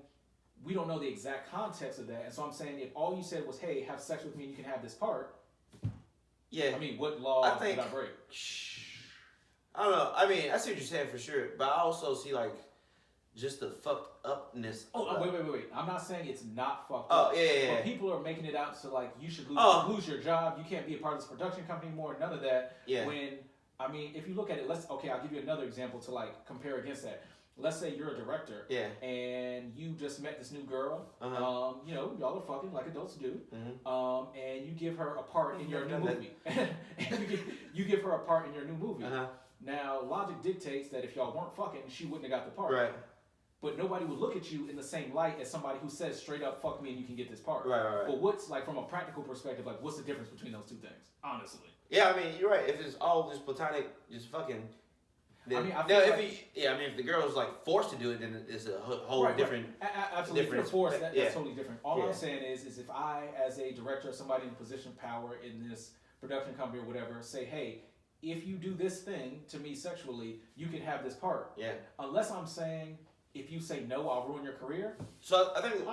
[SPEAKER 3] we don't know the exact context of that, and so I'm saying if all you said was, "Hey, have sex with me, and you can have this part."
[SPEAKER 4] Yeah.
[SPEAKER 3] I mean, what law did I break?
[SPEAKER 4] I don't know. I mean, I see what you're saying for sure, but I also see like just the fucked upness.
[SPEAKER 3] Wait. I'm not saying it's not fucked
[SPEAKER 4] up.
[SPEAKER 3] Oh, yeah. But people are making it out to like you should lose your job. You can't be a part of this production company anymore. None of that. Yeah. When, I mean, if you look at it, I'll give you another example to like compare against that. Let's say you're a director. Yeah. And you just met this new girl. Y'all are fucking like adults do. And you give her a part in your new movie. And you give her a part in your new movie. Now, logic dictates that if y'all weren't fucking, she wouldn't have got the part. Right. But nobody would look at you in the same light as somebody who says straight up, "Fuck me and you can get this part." Right. But what's, like, from a practical perspective, like, what's the difference between those two things? Honestly.
[SPEAKER 4] Yeah, I mean, you're right. If it's all just platonic, just fucking. Then, if the girl's like forced to do it, then it's a whole different.
[SPEAKER 3] Absolutely, if you're forced, that's totally different. All I'm saying is if I, as a director, somebody in a position of power in this production company or whatever, say, "Hey, if you do this thing to me sexually, you can have this part." Yeah. Unless I'm saying, if you say no, I'll ruin your career.
[SPEAKER 4] So I think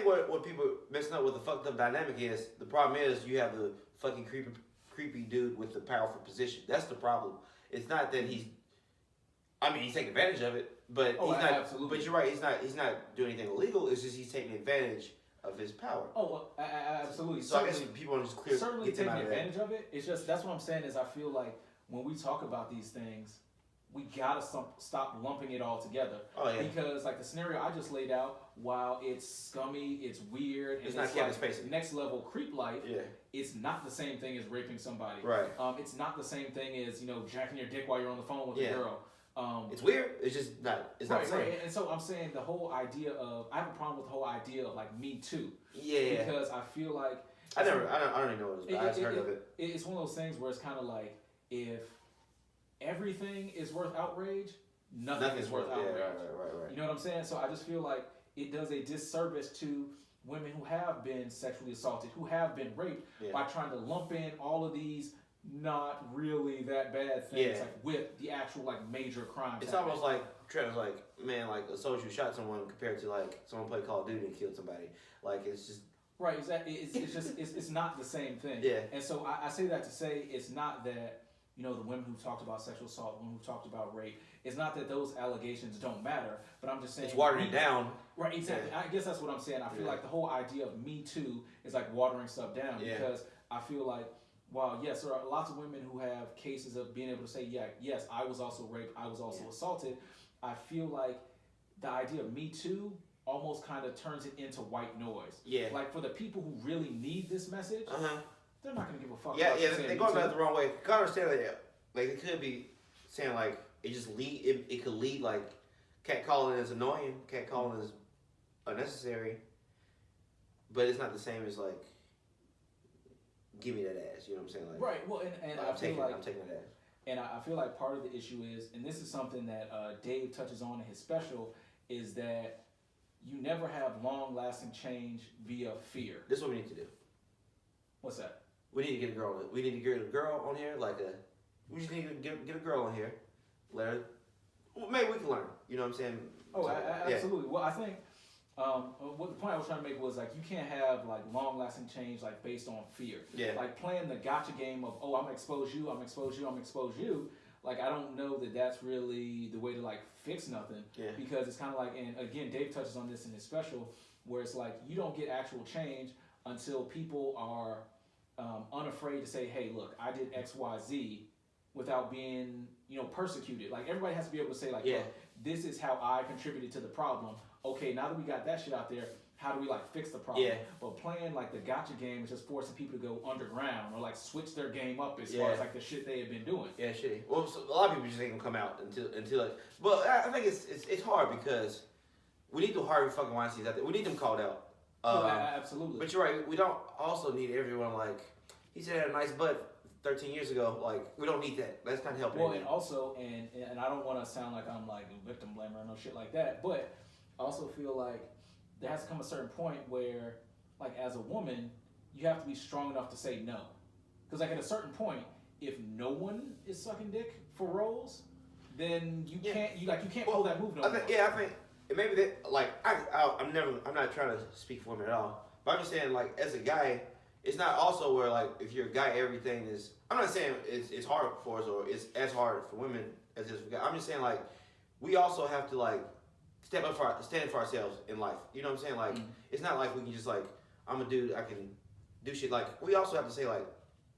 [SPEAKER 4] what people messing up with the fucked up dynamic is, the problem is you have the fucking creepy dude with the powerful position. That's the problem. It's not that he's taking advantage of it, but he's not. Absolutely. But you're right. He's not doing anything illegal. It's just he's taking advantage of his power.
[SPEAKER 3] Oh, well, absolutely.
[SPEAKER 4] So I guess people are just
[SPEAKER 3] certainly taking advantage of it. It's just that's what I'm saying is I feel like when we talk about these things, we gotta stop lumping it all together. Oh, yeah. Because like the scenario I just laid out, while it's scummy, it's weird, and it's like next level creep life. Yeah. It's not the same thing as raping somebody. Right. It's not the same thing as jacking your dick while you're on the phone with a girl.
[SPEAKER 4] It's weird. It's just not. It's not the same. Right.
[SPEAKER 3] And so I'm saying the whole idea of I have a problem with the whole idea of like Me Too. Yeah. Because I feel like
[SPEAKER 4] I don't even know what it is, but I just heard of it.
[SPEAKER 3] It's one of those things where it's kind of like if everything is worth outrage, nothing is worth outrage.
[SPEAKER 4] Right.
[SPEAKER 3] You know what I'm saying? So I just feel like it does a disservice to women who have been sexually assaulted, who have been raped, by trying to lump in all of these not really that bad things like with the actual like major crimes.
[SPEAKER 4] It's almost like Trevor's like, man, like a soldier who shot someone compared to like someone played Call of Duty and killed somebody. Like it's just
[SPEAKER 3] right. Exactly. It's not the same thing.
[SPEAKER 4] Yeah.
[SPEAKER 3] And so I say that to say it's not that the women who talked about sexual assault, women who talked about rape, it's not that those allegations don't matter. But I'm just saying
[SPEAKER 4] it's watering it down.
[SPEAKER 3] Right. Exactly. I guess that's what I'm saying. I feel like the whole idea of Me Too is like watering stuff down because I feel like. While yes, there are lots of women who have cases of being able to say, yes, I was also raped, I was also assaulted. I feel like the idea of Me Too almost kind of turns it into white noise. Yeah. Like for the people who really need this message, they're not going to give a fuck.
[SPEAKER 4] Yeah, they're going about it the wrong way. I understand that. Like it could be saying like it just lead. It could lead like catcalling is annoying, catcalling is unnecessary, but it's not the same as like. Give me that ass, you know what I'm saying? Like,
[SPEAKER 3] right. Well, and
[SPEAKER 4] I'm taking that ass.
[SPEAKER 3] And I feel like part of the issue is, and this is something that Dave touches on in his special, is that you never have long-lasting change via fear.
[SPEAKER 4] This is what we need to do.
[SPEAKER 3] What's that?
[SPEAKER 4] We need to get a girl. We need to get a girl on here, we just need to get a girl on here. Let her. Well, maybe we can learn. You know what I'm saying?
[SPEAKER 3] Oh, so, absolutely. Well, I think. What the point I was trying to make was like you can't have like long lasting change like based on fear. Yeah. Like playing the gotcha game of I'm gonna expose you, I'm gonna expose you, I'm gonna expose you. Like I don't know that that's really the way to like fix nothing. Yeah. Because it's kind of like, and again, Dave touches on this in his special, where it's like you don't get actual change until people are unafraid to say, hey, look, I did X, Y, Z, without being persecuted. Like everybody has to be able to say like, look, this is how I contributed to the problem. Okay, now that we got that shit out there, how do we like fix the problem? Yeah. But playing like the gotcha game is just forcing people to go underground or like switch their game up as far as like the shit they have been doing. Yeah, shitty.
[SPEAKER 4] Well, so a lot of people just ain't gonna come out until like. But I think it's hard because we need the Harvey fucking Weinsteins out there. We need them called out.
[SPEAKER 3] Absolutely.
[SPEAKER 4] But you're right. We don't also need everyone like he said had a nice butt 13 years ago. Like we don't need that. That's not helping.
[SPEAKER 3] Well, and also, and I don't want to sound like I'm like a victim blamer or no shit like that, but. I also feel like there has to come a certain point where, like, as a woman, you have to be strong enough to say no. Because, like, at a certain point, if no one is sucking dick for roles, then you can't pull that move no more.
[SPEAKER 4] I think maybe that, like, I'm not trying to speak for women at all, but I'm just saying, like, as a guy, it's not also where, like, if you're a guy, everything is. I'm not saying it's hard for us or it's as hard for women as it is for guys. I'm just saying, like, we also have to, like, stand for ourselves in life. You know what I'm saying? Like, it's not like we can just like, I'm a dude, I can do shit. Like, we also have to say like,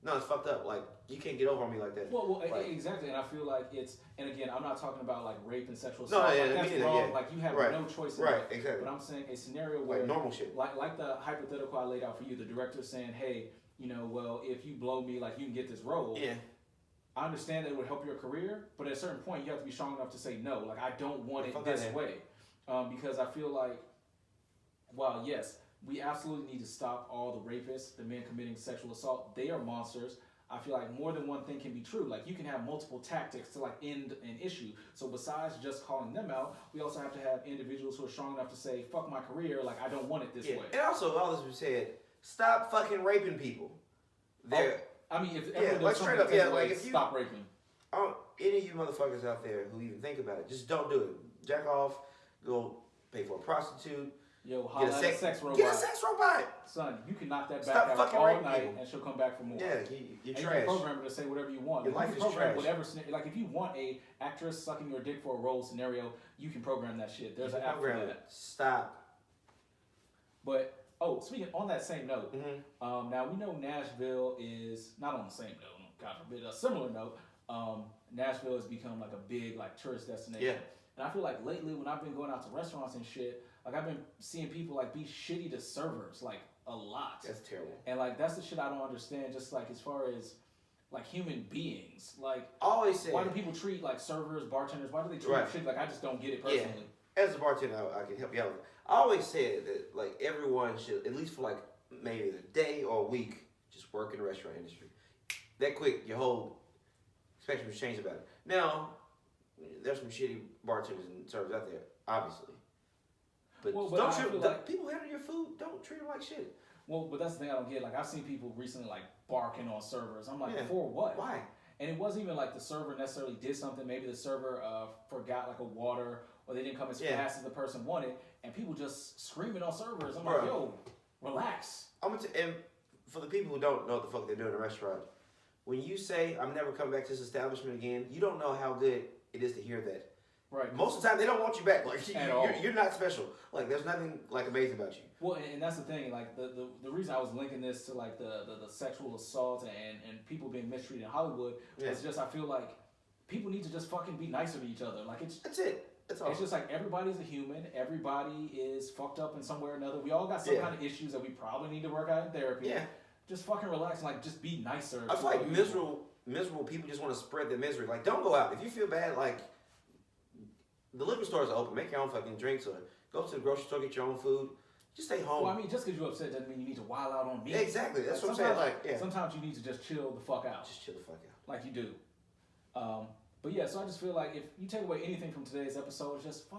[SPEAKER 4] no, it's fucked up. Like, you can't get over on me like that.
[SPEAKER 3] Well,
[SPEAKER 4] like,
[SPEAKER 3] exactly. And I feel like it's, and again, I'm not talking about like rape and sexual assault. No, that's wrong. Like, you have no choice in that.
[SPEAKER 4] Exactly.
[SPEAKER 3] But I'm saying a scenario where
[SPEAKER 4] like normal shit.
[SPEAKER 3] Like the hypothetical I laid out for you, the director saying, hey, well, if you blow me, like you can get this role. Yeah. I understand that it would help your career, but at a certain point, you have to be strong enough to say no. Like, I don't want it this way. Because I feel like, while yes, we absolutely need to stop all the rapists, the men committing sexual assault. They are monsters. I feel like more than one thing can be true. Like you can have multiple tactics to like end an issue. So besides just calling them out, we also have to have individuals who are strong enough to say, fuck my career, like I don't want it this way.
[SPEAKER 4] And also, all this was said, stop fucking raping people.
[SPEAKER 3] I mean, if everyone does straight up, like if you stop raping.
[SPEAKER 4] Any of you motherfuckers out there who even think about it, just don't do it. Jack off. Go pay for a prostitute.
[SPEAKER 3] Yo, holla at a sex robot.
[SPEAKER 4] Get a sex robot.
[SPEAKER 3] Son, you can knock that back out all night people. And she'll come back for more.
[SPEAKER 4] Yeah, you're
[SPEAKER 3] and
[SPEAKER 4] trash.
[SPEAKER 3] You can program her to say whatever you want.
[SPEAKER 4] Your life
[SPEAKER 3] is
[SPEAKER 4] trash.
[SPEAKER 3] Whatever, like if you want a actress sucking your dick for a role scenario, you can program that shit. There's an app for that.
[SPEAKER 4] Stop.
[SPEAKER 3] But, speaking on that same note, now we know Nashville is, not on the same note, God forbid, a similar note, Nashville has become like a big like tourist destination. Yeah. And I feel like lately when I've been going out to restaurants and shit, like I've been seeing people like be shitty to servers, like a lot.
[SPEAKER 4] That's terrible.
[SPEAKER 3] And like that's the shit I don't understand, just like as far as like human beings. Like
[SPEAKER 4] I always say,
[SPEAKER 3] why do people treat like servers, bartenders, why do they treat them shit like I just don't get it personally?
[SPEAKER 4] Yeah. As a bartender, I can help you out. I always said that like everyone should, at least for like maybe a day or a week, just work in the restaurant industry. That quick, your whole spectrum has changed about it. Now, there's some shitty bartenders and servers out there, obviously. But,
[SPEAKER 3] Well, but
[SPEAKER 4] don't
[SPEAKER 3] I
[SPEAKER 4] treat
[SPEAKER 3] feel like-
[SPEAKER 4] people handle your food. Don't treat them like shit.
[SPEAKER 3] Well, but that's the thing I don't get. Like, I've seen people recently like barking on servers. I'm like,
[SPEAKER 4] Yeah.
[SPEAKER 3] for what?
[SPEAKER 4] Why?
[SPEAKER 3] And it wasn't even like the server necessarily did something. Maybe the server forgot like a water, or they didn't come as fast as the person wanted, and people just screaming on servers. I'm like, yo, relax.
[SPEAKER 4] And for the people who don't know what the fuck they're doing in a restaurant, when you say I'm never coming back to this establishment again, you don't know how good it is to hear that.
[SPEAKER 3] Right.
[SPEAKER 4] Most of the time, they don't want you back. Like
[SPEAKER 3] all.
[SPEAKER 4] you're not special. Like there's nothing like amazing about you.
[SPEAKER 3] Well, and that's the thing. Like the reason I was linking this to like the sexual assault and people being mistreated in Hollywood was just I feel like people need to just fucking be nicer to each other. Like
[SPEAKER 4] that's it. That's all.
[SPEAKER 3] It's just like everybody's a human. Everybody is fucked up in some way or another. We all got some kind of issues that we probably need to work out in therapy.
[SPEAKER 4] Yeah.
[SPEAKER 3] Just fucking relax and like just be nicer.
[SPEAKER 4] I feel like miserable people just want to spread their misery. Like don't go out if you feel bad. Like the liquor stores are open. Make your own fucking drinks or go to the grocery store, get your own food. Just stay home.
[SPEAKER 3] Well, I mean, just because you're upset doesn't mean you need to wild out on me.
[SPEAKER 4] Yeah, exactly. That's what I'm saying. Like,
[SPEAKER 3] sometimes you need to just chill the fuck out.
[SPEAKER 4] Just chill the fuck out.
[SPEAKER 3] Like you do. But yeah, so I just feel like if you take away anything from today's episode, it's just fuck